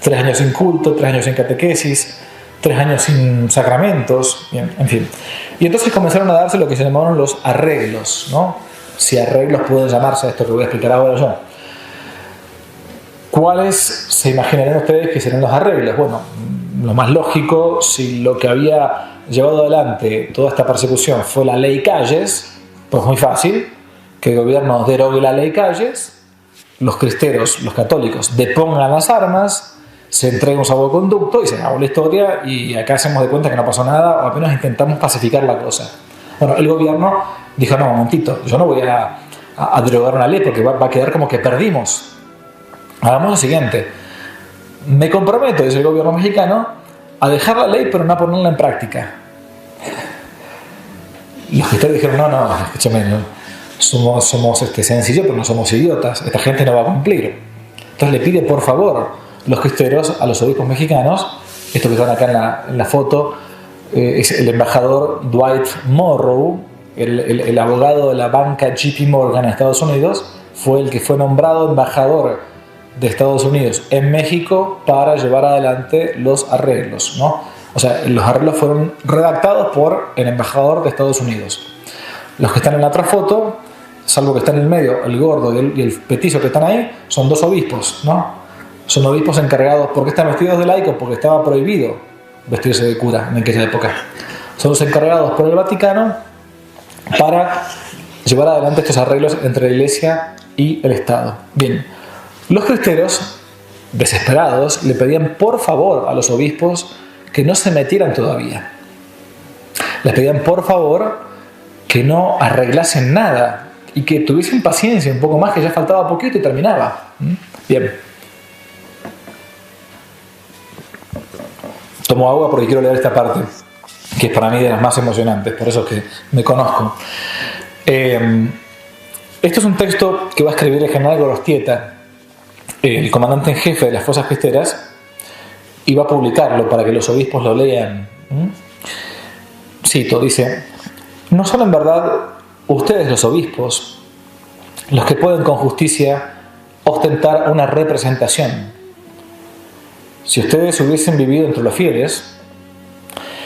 3 años sin culto, 3 años sin catequesis, 3 años sin sacramentos, bien, en fin. Y entonces comenzaron a darse lo que se llamaron los arreglos, ¿no? Si arreglos pueden llamarse a esto que voy a explicar ahora yo. ¿Cuáles se imaginarán ustedes que serán los arreglos? Bueno, lo más lógico, si lo que había llevado adelante toda esta persecución fue la ley Calles, pues muy fácil, que el gobierno derogue la ley Calles, los cristeros, los católicos, depongan las armas, se entregue un salvoconducto y se acabó la historia, y acá hacemos de cuenta que no pasó nada, o apenas intentamos pacificar la cosa. Bueno, el gobierno dijo: no, un momentito, yo no voy a derogar una ley porque va a quedar como que perdimos. Hagamos lo siguiente: me comprometo, dice el gobierno mexicano, a dejar la ley pero no a ponerla en práctica. Los cristeros dijeron, no, escúchame, no, somos sencillos, pero no somos idiotas, esta gente no va a cumplir. Entonces le pide por favor los cristeros a los obispos mexicanos, esto que están acá en la foto, es el embajador Dwight Morrow, el abogado de la banca JP Morgan en Estados Unidos, fue el que fue nombrado embajador de Estados Unidos en México para llevar adelante los arreglos, ¿no? O sea, los arreglos fueron redactados por el embajador de Estados Unidos. Los que están en la otra foto, salvo que está en el medio, el gordo y el petizo que están ahí, son dos obispos, ¿no? Son obispos encargados. ¿Por qué están vestidos de laicos? Porque estaba prohibido vestirse de cura en aquella época. Son los encargados por el Vaticano para llevar adelante estos arreglos entre la Iglesia y el Estado. Bien, los cristeros, desesperados, le pedían por favor a los obispos que no se metieran todavía. Les pedían por favor que no arreglasen nada y que tuviesen paciencia un poco más, que ya faltaba poquito y terminaba. Bien. Tomo agua porque quiero leer esta parte, que es para mí de las más emocionantes, por eso es que me conozco. Esto es un texto que va a escribir el general Gorostieta, el comandante en jefe de las fuerzas cristeras, y va a publicarlo para que los obispos lo lean. Cito, dice: no son en verdad ustedes los obispos los que pueden con justicia ostentar una representación. Si ustedes hubiesen vivido entre los fieles,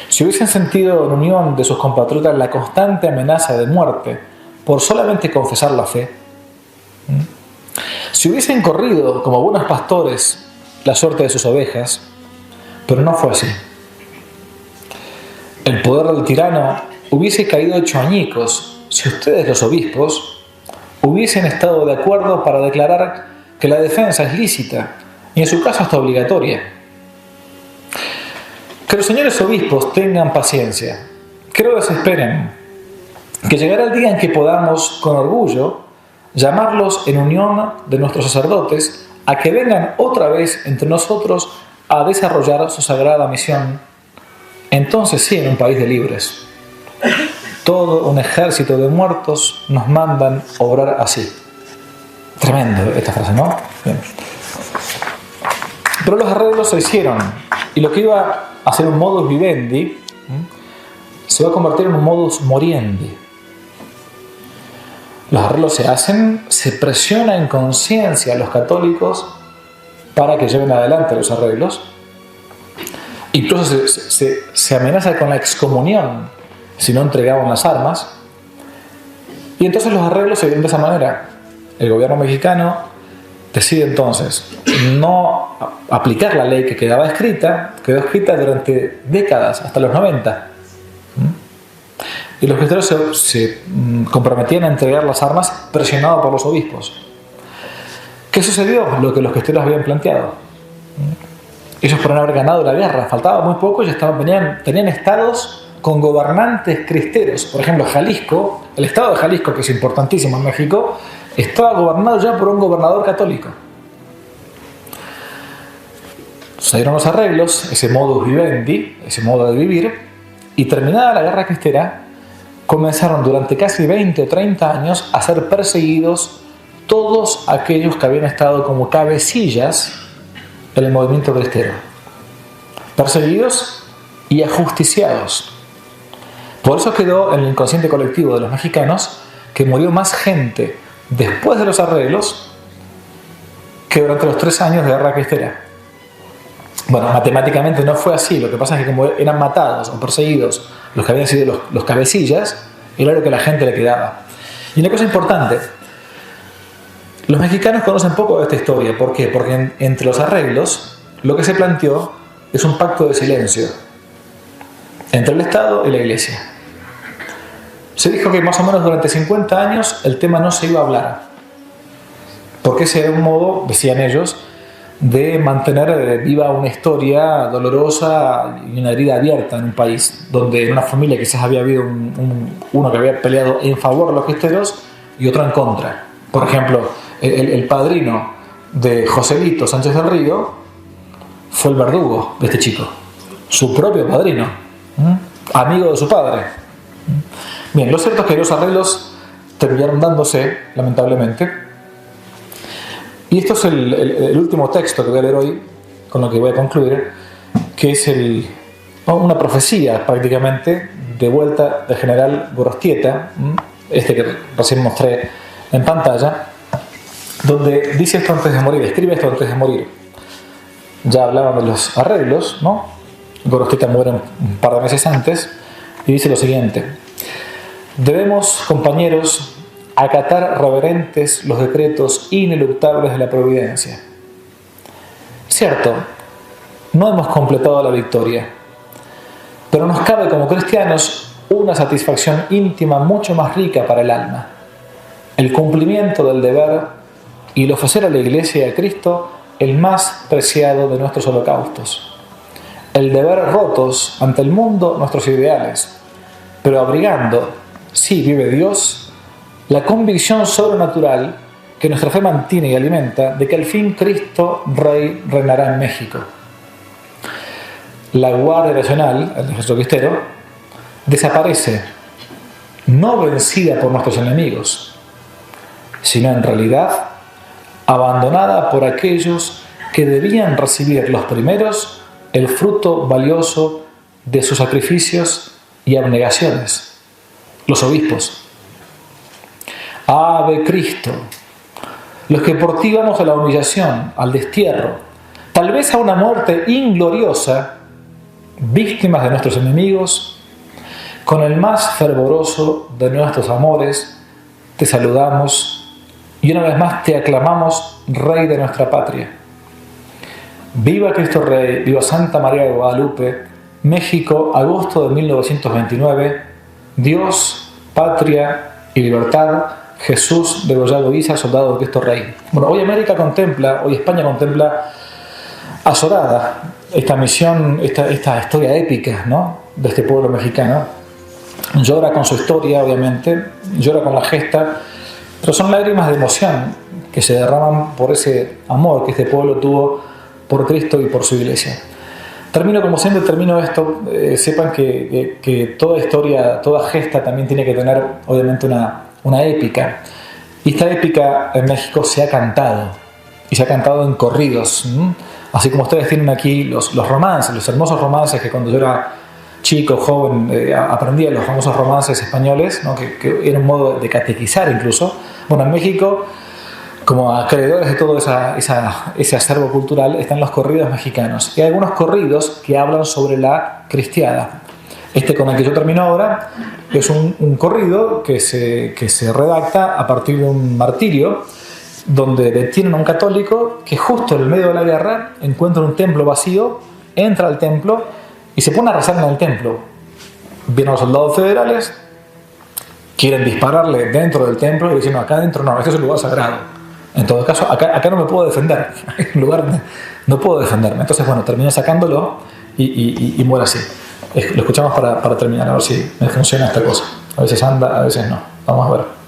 si hubiesen sentido en unión de sus compatriotas la constante amenaza de muerte por solamente confesar la fe, si hubiesen corrido como buenos pastores la suerte de sus ovejas, pero no fue así. El poder del tirano hubiese caído hecho añicos si ustedes, los obispos, hubiesen estado de acuerdo para declarar que la defensa es lícita y en su caso hasta obligatoria. Que los señores obispos tengan paciencia, que no desesperen, que llegará el día en que podamos, con orgullo, llamarlos en unión de nuestros sacerdotes a que vengan otra vez entre nosotros a desarrollar su sagrada misión. Entonces sí, en un país de libres. Todo un ejército de muertos nos mandan obrar así. Tremendo esta frase, ¿no? Bien. Pero los arreglos se hicieron y lo que iba a ser un modus vivendi se va a convertir en un modus moriendi. Los arreglos se hacen, se presiona en conciencia a los católicos para que lleven adelante los arreglos. Incluso se amenaza con la excomunión si no entregaban las armas. Y entonces los arreglos se ven de esa manera. El gobierno mexicano decide entonces no aplicar la ley que quedó escrita durante décadas, hasta los 90. Y los cristeros se comprometían a entregar las armas presionados por los obispos. ¿Qué sucedió? Lo que los cristeros habían planteado. Ellos podrían haber ganado la guerra, faltaba muy poco, ya tenían estados con gobernantes cristeros. Por ejemplo, Jalisco, el estado de Jalisco, que es importantísimo en México, estaba gobernado ya por un gobernador católico. Se dieron los arreglos, ese modus vivendi, ese modo de vivir, y terminada la guerra cristera, comenzaron durante casi 20 o 30 años a ser perseguidos todos aquellos que habían estado como cabecillas en el movimiento cristero. Perseguidos y ajusticiados. Por eso quedó en el inconsciente colectivo de los mexicanos que murió más gente después de los arreglos que durante los 3 años de guerra cristera. Bueno, matemáticamente no fue así. Lo que pasa es que como eran matados o perseguidos los que habían sido los cabecillas, era lo que a la gente le quedaba. Y una cosa importante, los mexicanos conocen poco de esta historia. ¿Por qué? Porque entre los arreglos lo que se planteó es un pacto de silencio entre el Estado y la Iglesia. Se dijo que más o menos durante 50 años el tema no se iba a hablar, porque ese era un modo, decían ellos, de mantener viva una historia dolorosa y una herida abierta en un país donde en una familia quizás había habido uno que había peleado en favor de los cristeros y otro en contra. Por ejemplo, el padrino de Joselito Sánchez del Río fue el verdugo de este chico, su propio padrino, amigo de su padre. Bien, lo cierto es que los arreglos terminaron dándose, lamentablemente. Y esto es el último texto que voy a leer hoy, con lo que voy a concluir, que es una profecía prácticamente de vuelta del general Gorostieta, este que recién mostré en pantalla, donde dice esto antes de morir, escribe esto antes de morir. Ya hablaban de los arreglos, ¿no? Gorostieta muere un par de meses antes y dice lo siguiente: debemos, compañeros, acatar reverentes los decretos ineluctables de la providencia. Cierto, no hemos completado la victoria, pero nos cabe como cristianos una satisfacción íntima mucho más rica para el alma: el cumplimiento del deber y el ofrecer a la Iglesia y a Cristo el más preciado de nuestros holocaustos, el de ver rotos ante el mundo nuestros ideales, pero abrigando, si vive Dios, la convicción sobrenatural que nuestra fe mantiene y alimenta de que al fin Cristo Rey reinará en México. La Guardia Nacional, el Ejército Cristero, desaparece, no vencida por nuestros enemigos, sino en realidad abandonada por aquellos que debían recibir los primeros el fruto valioso de sus sacrificios y abnegaciones, los obispos. Ave Cristo, los que por ti vamos a la humillación, al destierro, tal vez a una muerte ingloriosa, víctimas de nuestros enemigos, con el más fervoroso de nuestros amores, te saludamos y una vez más te aclamamos Rey de nuestra patria. Viva Cristo Rey, viva Santa María de Guadalupe, México, agosto de 1929, Dios, patria y libertad, Jesús degollado Isa, soldado de Cristo Rey. Bueno, hoy España contempla azorada esta misión, esta historia épica, ¿no?, de este pueblo mexicano. Llora con su historia, obviamente, llora con la gesta, pero son lágrimas de emoción que se derraman por ese amor que este pueblo tuvo por Cristo y por su Iglesia. Termino esto, sepan que toda historia, toda gesta también tiene que tener, obviamente, una épica. Y esta épica en México se ha cantado, y se ha cantado en corridos, así como ustedes tienen aquí los romances, los hermosos romances que cuando yo era chico, joven, aprendía los famosos romances españoles, ¿no?, que era un modo de catequizar incluso. Bueno, en México, como acreedores de todo ese acervo cultural, están los corridos mexicanos. Y hay algunos corridos que hablan sobre la cristiada. Este con el que yo termino ahora es un corrido que se redacta a partir de un martirio, donde detienen a un católico que justo en el medio de la guerra encuentra un templo vacío, entra al templo y se pone a rezar en el templo. Vienen los soldados federales, quieren dispararle dentro del templo y dicen: no, acá adentro no, este es un lugar sagrado. En todo caso, acá no me puedo defender. En lugar no puedo defenderme. Entonces, bueno, termino sacándolo y muere así. Lo escuchamos para terminar, a ver si me funciona esta cosa. A veces anda, a veces no. Vamos a ver.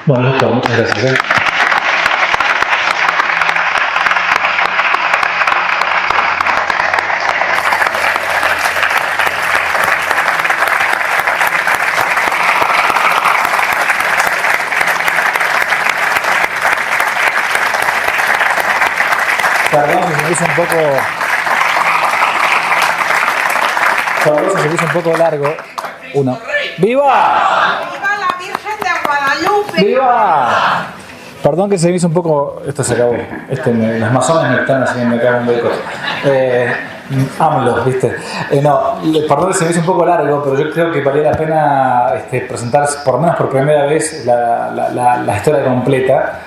Bueno, doctor, muchas gracias. Perdón si se me hizo un poco... Perdón si se me hizo un poco largo. Uno. ¡Viva! ¡Viva! Perdón que se me hizo un poco... Esto se acabó. Las masones me están haciendo acá un boicot. AMLO, ¿viste? No, perdón que se me hizo un poco largo, pero yo creo que valía la pena presentar, por lo menos por primera vez, la historia completa.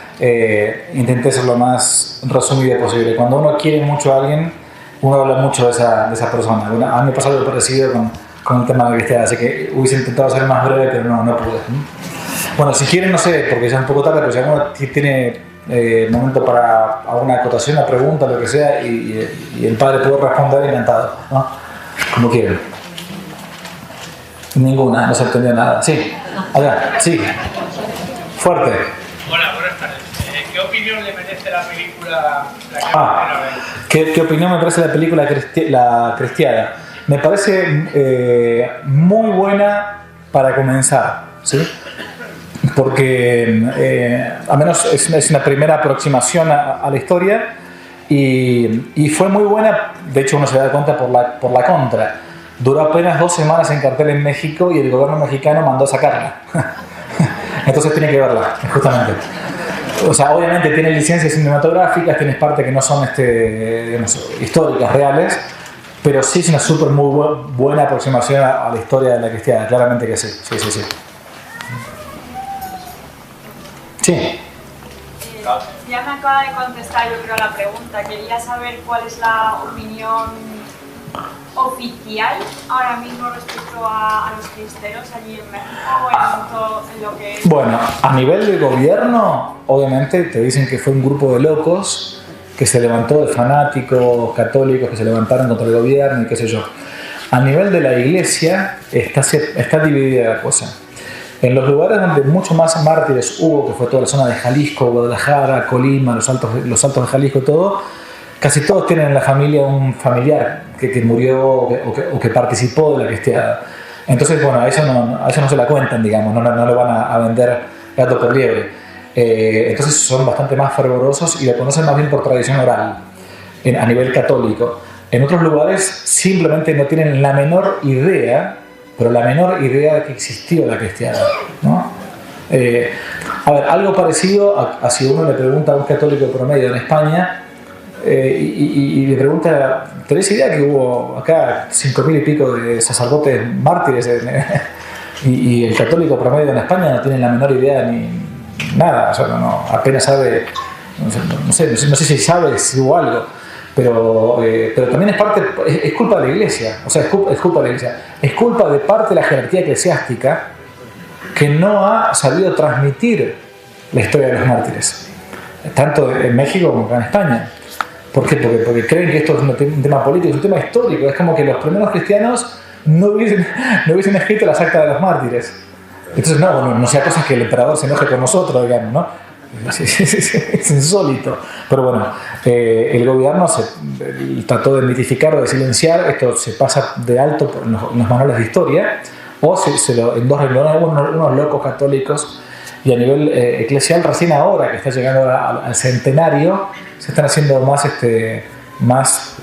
Intenté ser lo más resumido posible. Cuando uno quiere mucho a alguien, uno habla mucho de esa persona. A mí me pasó algo parecido con el tema de la cristiana, así que hubiese intentado ser más breve, pero no pude. Bueno, si quieren, no sé, porque ya es un poco tarde, pero si alguno tiene momento para alguna acotación, una pregunta, lo que sea, y el padre puede responder, encantado, ¿no? Como quieran. Ninguna, no se entendió nada. Sí, allá, sí. Fuerte. Hola, buenas tardes. ¿Qué opinión le merece la película La ¿Qué opinión me parece la película La Cristiada? Me parece muy buena para comenzar, ¿sí? Porque al menos es una primera aproximación a la historia y fue muy buena. De hecho, uno se da cuenta por la contra. Duró apenas 2 semanas en cartel en México y el gobierno mexicano mandó a sacarla. Entonces tiene que verla, justamente. O sea, obviamente tiene licencias cinematográficas, tienes partes que no son digamos, históricas, reales, pero sí es una súper muy buena aproximación a la historia de la cristiana, claramente que sí. Sí. Ya me acaba de contestar, yo creo, la pregunta. Quería saber cuál es la opinión oficial ahora mismo respecto a los cristeros allí en México o en lo que es... Bueno, a nivel de gobierno, obviamente te dicen que fue un grupo de locos que se levantó, de fanáticos católicos que se levantaron contra el gobierno y qué sé yo. A nivel de la iglesia está dividida la cosa. En los lugares donde mucho más mártires hubo, que fue toda la zona de Jalisco, Guadalajara, Colima, los altos de Jalisco y todo, casi todos tienen en la familia un familiar que murió o que participó de la cristiada. Entonces, bueno, a eso no se la cuentan, digamos, no le van a vender gato por liebre. Entonces son bastante más fervorosos y la conocen más bien por tradición oral, a nivel católico. En otros lugares simplemente no tienen la menor idea pero la menor idea de que existió la cristiandad, ¿no? A ver, algo parecido a si uno le pregunta a un católico promedio en España y le pregunta, ¿tenés idea que hubo acá 5.000 y pico de sacerdotes mártires? Y el católico promedio en España no tiene la menor idea ni nada, o sea, apenas sabe, no sé si sabe si hubo algo, pero también es culpa de la Iglesia, o sea, es culpa de la Iglesia, es culpa de parte de la jerarquía eclesiástica que no ha sabido transmitir la historia de los mártires, tanto en México como acá en España. ¿Por qué? Porque creen que esto es un tema político, es un tema histórico, es como que los primeros cristianos no hubiesen escrito las actas de los mártires. Entonces, no sea cosa que el emperador se enoje con nosotros, digamos, ¿no? Es insólito. Pero bueno, el gobierno trató de mitificar o de silenciar, esto se pasa de alto por los manuales de historia, o en dos renglones, unos locos católicos, y a nivel eclesial, recién ahora que está llegando al centenario, se están haciendo más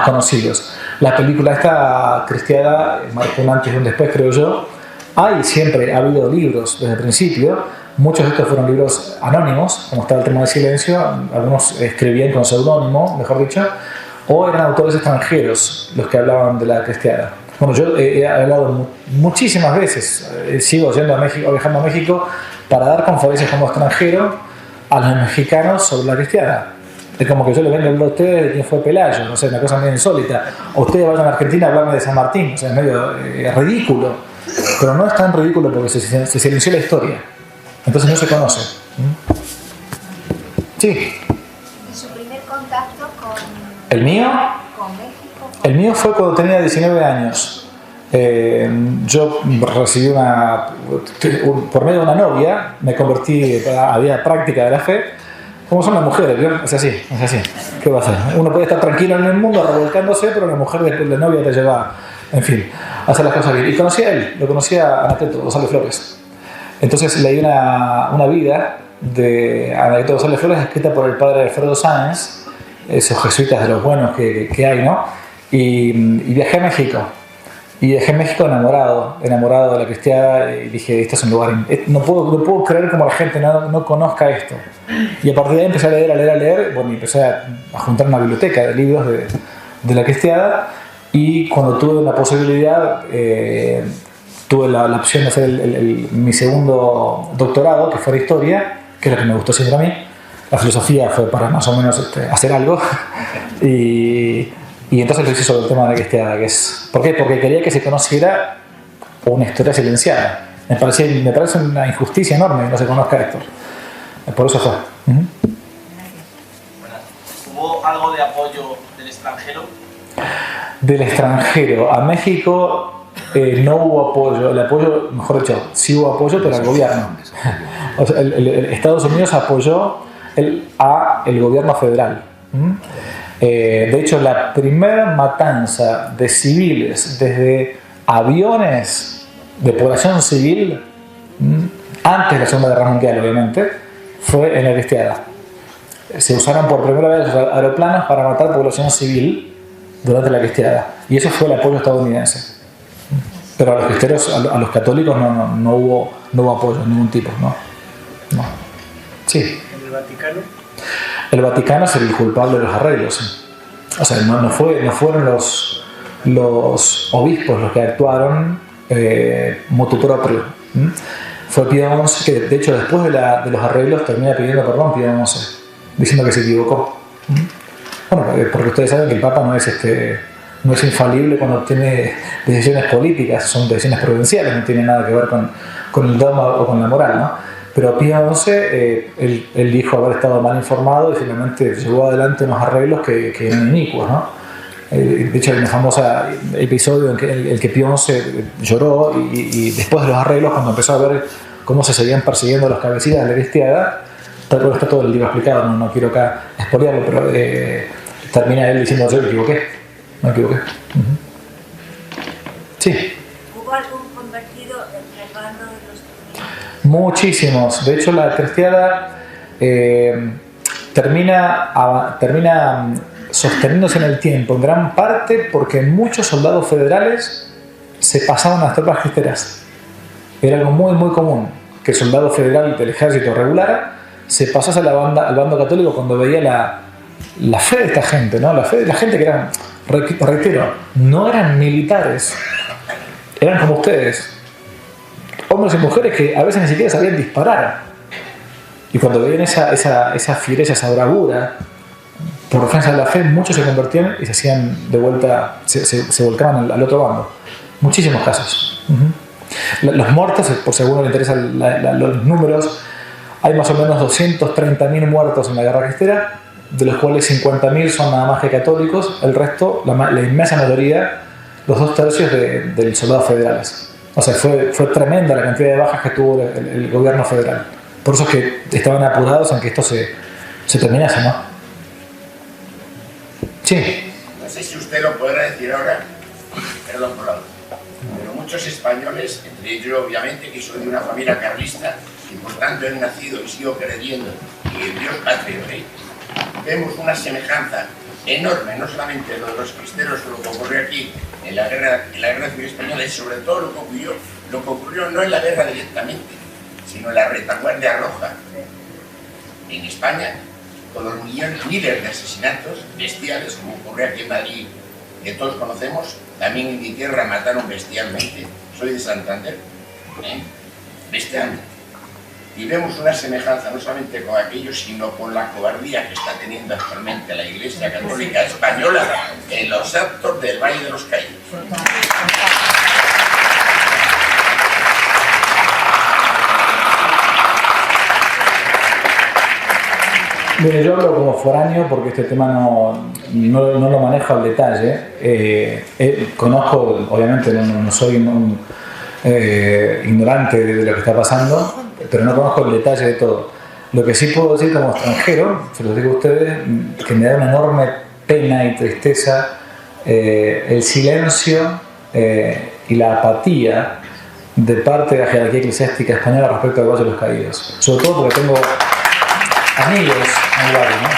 conocidos. La película esta cristiana marcó un antes y un después, creo yo. Siempre ha habido libros desde el principio. Muchos de estos fueron libros anónimos, como está el tema del silencio. Algunos escribían con seudónimo, mejor dicho, o eran autores extranjeros los que hablaban de la cristiana. Bueno, yo he hablado muchísimas veces, sigo yendo a México, viajando a México para dar conferencias como extranjero a los mexicanos sobre la cristiana. Es como que yo le vengo a hablar a ustedes de quién fue Pelayo, no sé, una cosa medio insólita. O ustedes vayan a Argentina a hablarme de San Martín, o sea, es medio ridículo. Pero no es tan ridículo porque se silenció la historia. Entonces no se conoce. Sí. ¿Y su primer contacto con... ¿El mío? con México? El mío fue cuando tenía 19 años. Yo recibí por medio de una novia, me convertí, había práctica de la fe. ¿Cómo son las mujeres? ¿Vio? Es así. ¿Qué va a hacer? Uno puede estar tranquilo en el mundo revolcándose, pero la mujer después de novia te lleva, en fin, a hacer las cosas bien. Y conocí a él, lo conocí a Anacleto González Flores. Entonces leí una vida de Anacleto González Flores escrita por el padre Alfredo Sáenz, esos jesuitas de los buenos que hay, ¿no? Y viajé a México. Y dejé México enamorado de la cristiana, y dije, esto es un lugar... No puedo creer cómo la gente no conozca esto. Y a partir de ahí empecé a leer, bueno, y empecé a juntar una biblioteca de libros de la cristiana, y cuando tuve una posibilidad, tuve la opción de hacer mi segundo doctorado, que fue de historia, que es lo que me gustó siempre a mí. La filosofía fue para más o menos hacer algo. Y entonces lo hice sobre el tema de la cristiana, que es... ¿Por qué? Porque quería que se conociera una historia silenciada. Me parece una injusticia enorme que no se conozca esto. Por eso fue. ¿Hubo algo de apoyo del extranjero? Del extranjero. A México no hubo apoyo. El apoyo, mejor dicho, sí hubo apoyo, pero al gobierno. O sea, Estados Unidos apoyó al gobierno federal. De hecho, la primera matanza de civiles desde aviones de población civil, antes de la Segunda Guerra Mundial, obviamente, fue en la cristiana. Se usaron por primera vez los aeroplanos para matar población civil durante la cristiana. Y eso fue el apoyo estadounidense. Pero a los cristianos, a los católicos, no hubo apoyo de ningún tipo. No. Sí. ¿En el Vaticano? El Vaticano es el culpable de los arreglos. ¿Sí? O sea, no fueron los obispos los que actuaron motu propio. Fue Pío XI que, de hecho, después de los arreglos termina pidiendo perdón Pío XI, diciendo que se equivocó. Bueno, porque ustedes saben que el Papa no es infalible cuando tiene decisiones políticas, son decisiones provinciales, no tiene nada que ver con el dogma o con la moral, ¿no? Pero Pío XI, él dijo haber estado mal informado y finalmente llevó adelante unos arreglos que eran inicuos, ¿no? De hecho, hay un famoso episodio en el que Pío XI lloró y después de los arreglos, cuando empezó a ver cómo se seguían persiguiendo los cabecillas de la cristiana, está todo el libro explicado, no quiero acá spoilearlo, pero termina él diciendo, yo me equivoqué. Sí. ¿Hubo algún convertido entre el bando de los cristianos? Muchísimos. De hecho, la cristiana termina sosteniéndose en el tiempo, en gran parte porque muchos soldados federales se pasaban las tropas cristeras. Era algo muy, muy común que el soldado federal del ejército regular se pasase al bando católico cuando veía la fe de esta gente, ¿no? La fe de la gente que eran, reitero, no eran militares, eran como ustedes, hombres y mujeres que a veces ni siquiera sabían disparar. Y cuando veían esa fiereza, esa bravura por defensa de la fe, muchos se convertían y se hacían de vuelta, se volcaban al otro bando. Muchísimos casos. Los muertos, por si a alguno le interesan los números, hay más o menos 230.000 muertos en la guerra cristera, de los cuales 50.000 son nada más que católicos, el resto, la inmensa mayoría, los 2/3 de soldados federales. O sea, fue tremenda la cantidad de bajas que tuvo el gobierno federal. Por eso es que estaban apurados en que esto se terminase, ¿no? Sí. No sé si usted lo podrá decir ahora, perdón por la voz, pero muchos españoles, entre ellos obviamente que soy de una familia carlista y por tanto he nacido y sigo creyendo en Dios Patria y Rey, vemos una semejanza enorme, no solamente lo de los cristeros, lo que ocurrió aquí en la guerra civil española y sobre todo lo que ocurrió no en la guerra directamente, sino en la retaguardia roja en España, con los miles de asesinatos bestiales, como ocurrió aquí en Madrid, que todos conocemos. También en mi tierra mataron bestialmente, soy de Santander, bestialmente. Y vemos una semejanza no solamente con aquello, sino con la cobardía que está teniendo actualmente la Iglesia Católica Española en los actos del Valle de los Caídos. Mire, yo hablo como foráneo porque este tema no lo manejo al detalle. Conozco, obviamente no soy un ignorante de lo que está pasando, pero no conozco el detalle de todo. Lo que sí puedo decir como extranjero, se lo digo a ustedes, que me da una enorme pena y tristeza el silencio y la apatía de parte de la jerarquía eclesiástica española respecto al Valle de los Caídos. Sobre todo porque tengo amigos en el barrio, ¿no?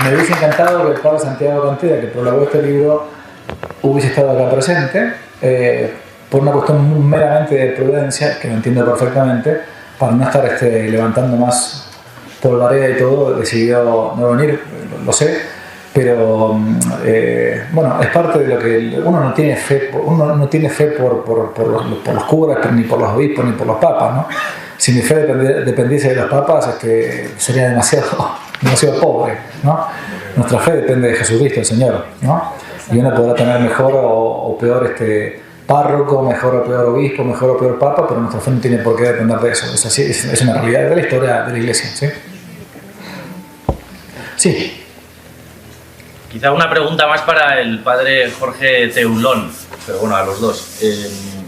Me hubiese encantado que el padre Santiago Cantera, que prologó este libro, hubiese estado acá presente, por una cuestión meramente de prudencia, que lo entiendo perfectamente, para no estar levantando más polvareda y todo, decidió no venir, lo sé, pero bueno, es parte de lo que uno no tiene fe por los curas, ni por los obispos, ni por los papas, ¿no? Si mi fe dependiese de los papas, sería demasiado pobre, ¿no? Nuestra fe depende de Jesucristo, el Señor, ¿no? Y uno podrá tener mejor o peor párroco, mejor o peor obispo, mejor o peor papa, pero nuestra fe no tiene por qué depender de eso. Es así, es una realidad de la historia de la Iglesia, ¿sí? Sí. Quizá una pregunta más para el padre Jorge Teulón, pero bueno, a los dos.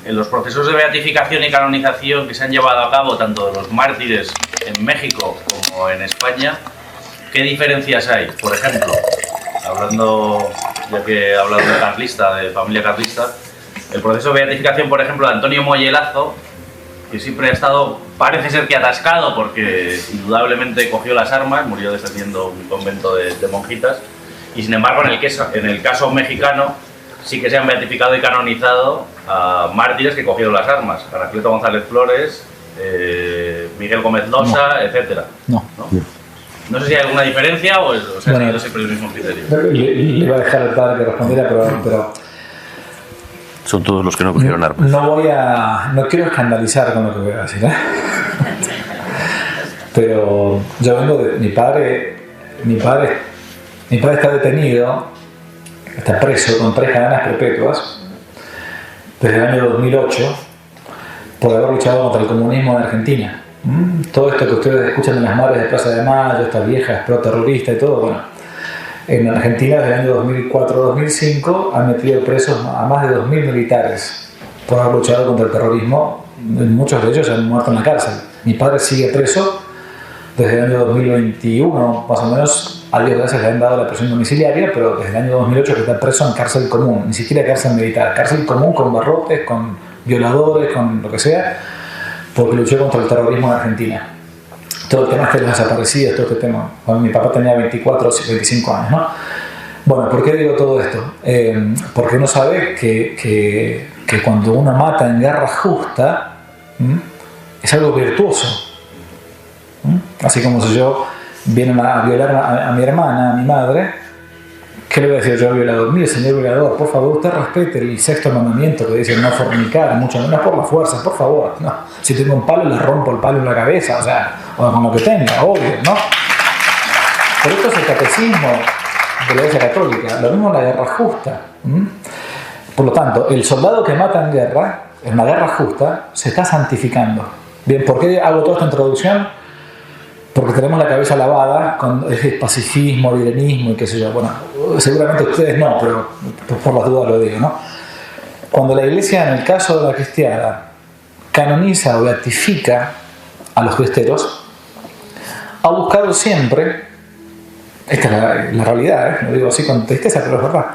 En los procesos de beatificación y canonización que se han llevado a cabo, tanto de los mártires en México como en España, ¿qué diferencias hay? Por ejemplo, ya que he hablado de carlista, de familia carlista, el proceso de beatificación, por ejemplo, de Antonio Mollelazo, que siempre ha estado, parece ser que atascado, porque indudablemente cogió las armas, murió defendiendo un convento de monjitas, y sin embargo en el caso mexicano sí que se han beatificado y canonizado a mártires que cogieron las armas, Anacleto González Flores, Miguel Gómez Losa, etc. No sé si hay alguna diferencia o se ha seguido siempre el mismo criterio. Le iba a dejar al padre que respondiera, pero son todos los que no cogieron armas. No quiero escandalizar con lo que voy a decir, pero yo vengo de mi padre está detenido, está preso con 3 cadenas perpetuas desde el año 2008 por haber luchado contra el comunismo en Argentina. Todo esto que ustedes escuchan en las madres de Plaza de Mayo, esta vieja pro-terrorista y todo, bueno, en Argentina desde el año 2004-2005 han metido presos a más de 2.000 militares por haber luchado contra el terrorismo. Muchos de ellos han muerto en la cárcel. Mi padre sigue preso desde el año 2021, más o menos. A Dios gracias le han dado la prisión domiciliaria, pero desde el año 2008 que está preso en cárcel común, ni siquiera cárcel militar, cárcel común con barrotes, con violadores, con lo que sea, porque luchó contra el terrorismo en Argentina. Todo el tema de los desaparecidos, todo este tema. Cuando mi papá tenía 24 o 25 años, ¿no? Bueno, ¿por qué digo todo esto? Porque uno sabe que cuando uno mata en guerra justa, es algo virtuoso. Así como si yo vienen a violar a mi hermana, a mi madre, ¿qué le voy a decir yo al violador? Mire, señor violador, por favor, usted respete el sexto mandamiento que dice no fornicar, mucho menos por la fuerza, por favor. No. Si tengo un palo, le rompo el palo en la cabeza, o con lo que tenga, obvio, ¿no? Pero esto es el catecismo de la Iglesia Católica, lo mismo en la guerra justa. Por lo tanto, el soldado que mata en guerra, en la guerra justa, se está santificando. Bien, ¿por qué hago toda esta introducción? Porque tenemos la cabeza lavada con el pacifismo, el irenismo y qué sé yo. Bueno, seguramente ustedes no, pero por las dudas lo digo, ¿no? Cuando la Iglesia, en el caso de la cristiana, canoniza o beatifica a los cristeros, ha buscado siempre, esta es la realidad, lo digo así con tristeza, pero es verdad,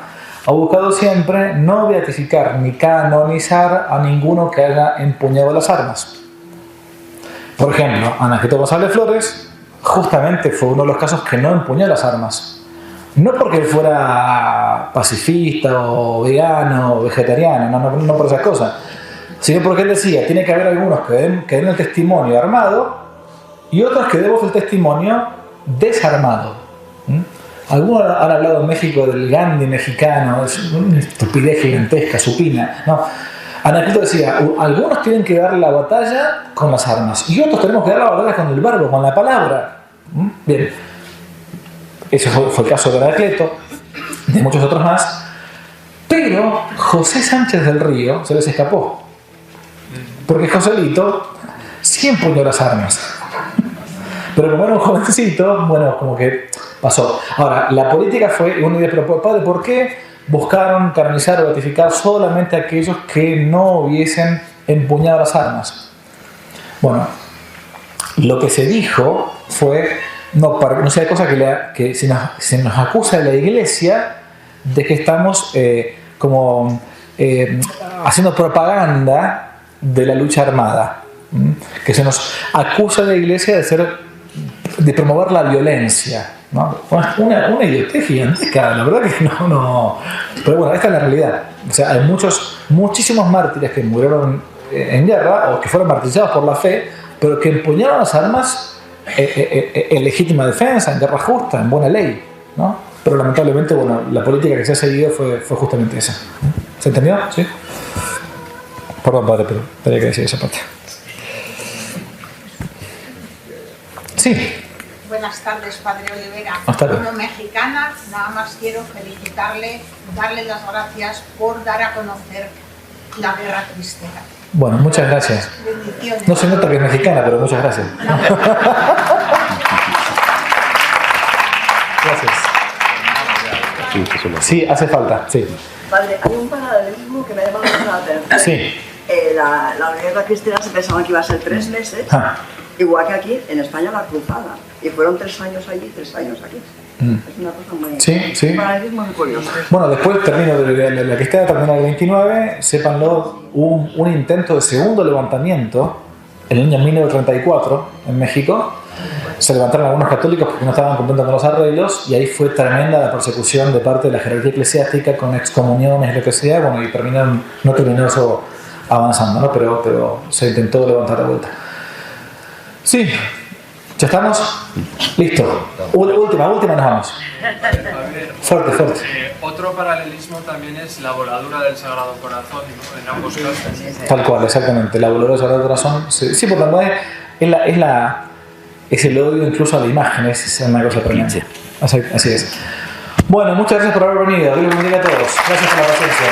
ha buscado siempre no beatificar ni canonizar a ninguno que haya empuñado las armas. Por ejemplo, Anacleto González Flores justamente fue uno de los casos que no empuñó las armas. No porque él fuera pacifista o vegano o vegetariano, no por esas cosas, sino porque él decía, tiene que haber algunos que den el testimonio armado y otros que demos el testimonio desarmado. Algunos han hablado en México del Gandhi mexicano, es una estupidez gigantesca, supina, ¿no? Anacleto decía, algunos tienen que dar la batalla con las armas y otros tenemos que dar la batalla con el verbo, con la palabra. Bien, ese fue el caso de Anacleto, de muchos otros más, pero José Sánchez del Río se les escapó, porque Joselito sí empuñó las armas, pero como era un jovencito, bueno, como que pasó. Ahora, la política fue una idea, pero padre, ¿por qué buscaron canonizar o beatificar solamente a aquellos que no hubiesen empuñado las armas? Bueno, lo que se dijo fue, no sea cosa que se nos acusa de la Iglesia de que estamos haciendo propaganda de la lucha armada, que se nos acusa de la Iglesia de promover la violencia, ¿no? Una idiotez gigantesca, la verdad que no. Pero bueno, esta es la realidad. O sea, hay muchísimos mártires que murieron en guerra o que fueron martirizados por la fe, pero que empuñaron las armas en legítima defensa, en guerra justa, en buena ley, ¿no? Pero lamentablemente, bueno, la política que se ha seguido fue justamente esa. ¿Se entendió? ¿Sí? Perdón, padre, pero tenía que decir esa parte. Sí. Buenas tardes, padre Olivera. Como mexicana, nada más quiero felicitarle, darle las gracias por dar a conocer la guerra cristera. Bueno, muchas gracias. Bendiciones. No se nota que es mexicana, pero muchas gracias. Gracias. Sí, hace falta, sí. Padre, hay un paralelismo que me ha llamado mucho la atención. Sí. La guerra cristiana se pensaba que iba a ser 3 meses. Igual que aquí, en España, la cruzada. Y fueron 3 años allí, 3 años aquí. Es una cosa muy... Sí. Un paralelismo muy curioso. Bueno, después termino de la cristiana, terminó el 29, sépanlo, un intento de segundo levantamiento en el año 1934 en México. Se levantaron algunos católicos porque no estaban contentos con los arreglos y ahí fue tremenda la persecución de parte de la jerarquía eclesiástica con excomuniones, lo que sea. Bueno, y no terminó eso avanzando, ¿no? Pero se intentó levantar de vuelta. Sí, ¿ya estamos? Listo. Última, nos vamos. Fuerte. Otro paralelismo también es la voladura del Sagrado Corazón, ¿no? En ambos casos. Tal cual, exactamente. La voladura del Sagrado Corazón. Sí, porque además es el odio incluso a la imagen, es una cosa tremenda. Así es. Bueno, muchas gracias por haber venido. Dios los bendiga a todos. Gracias por la paciencia.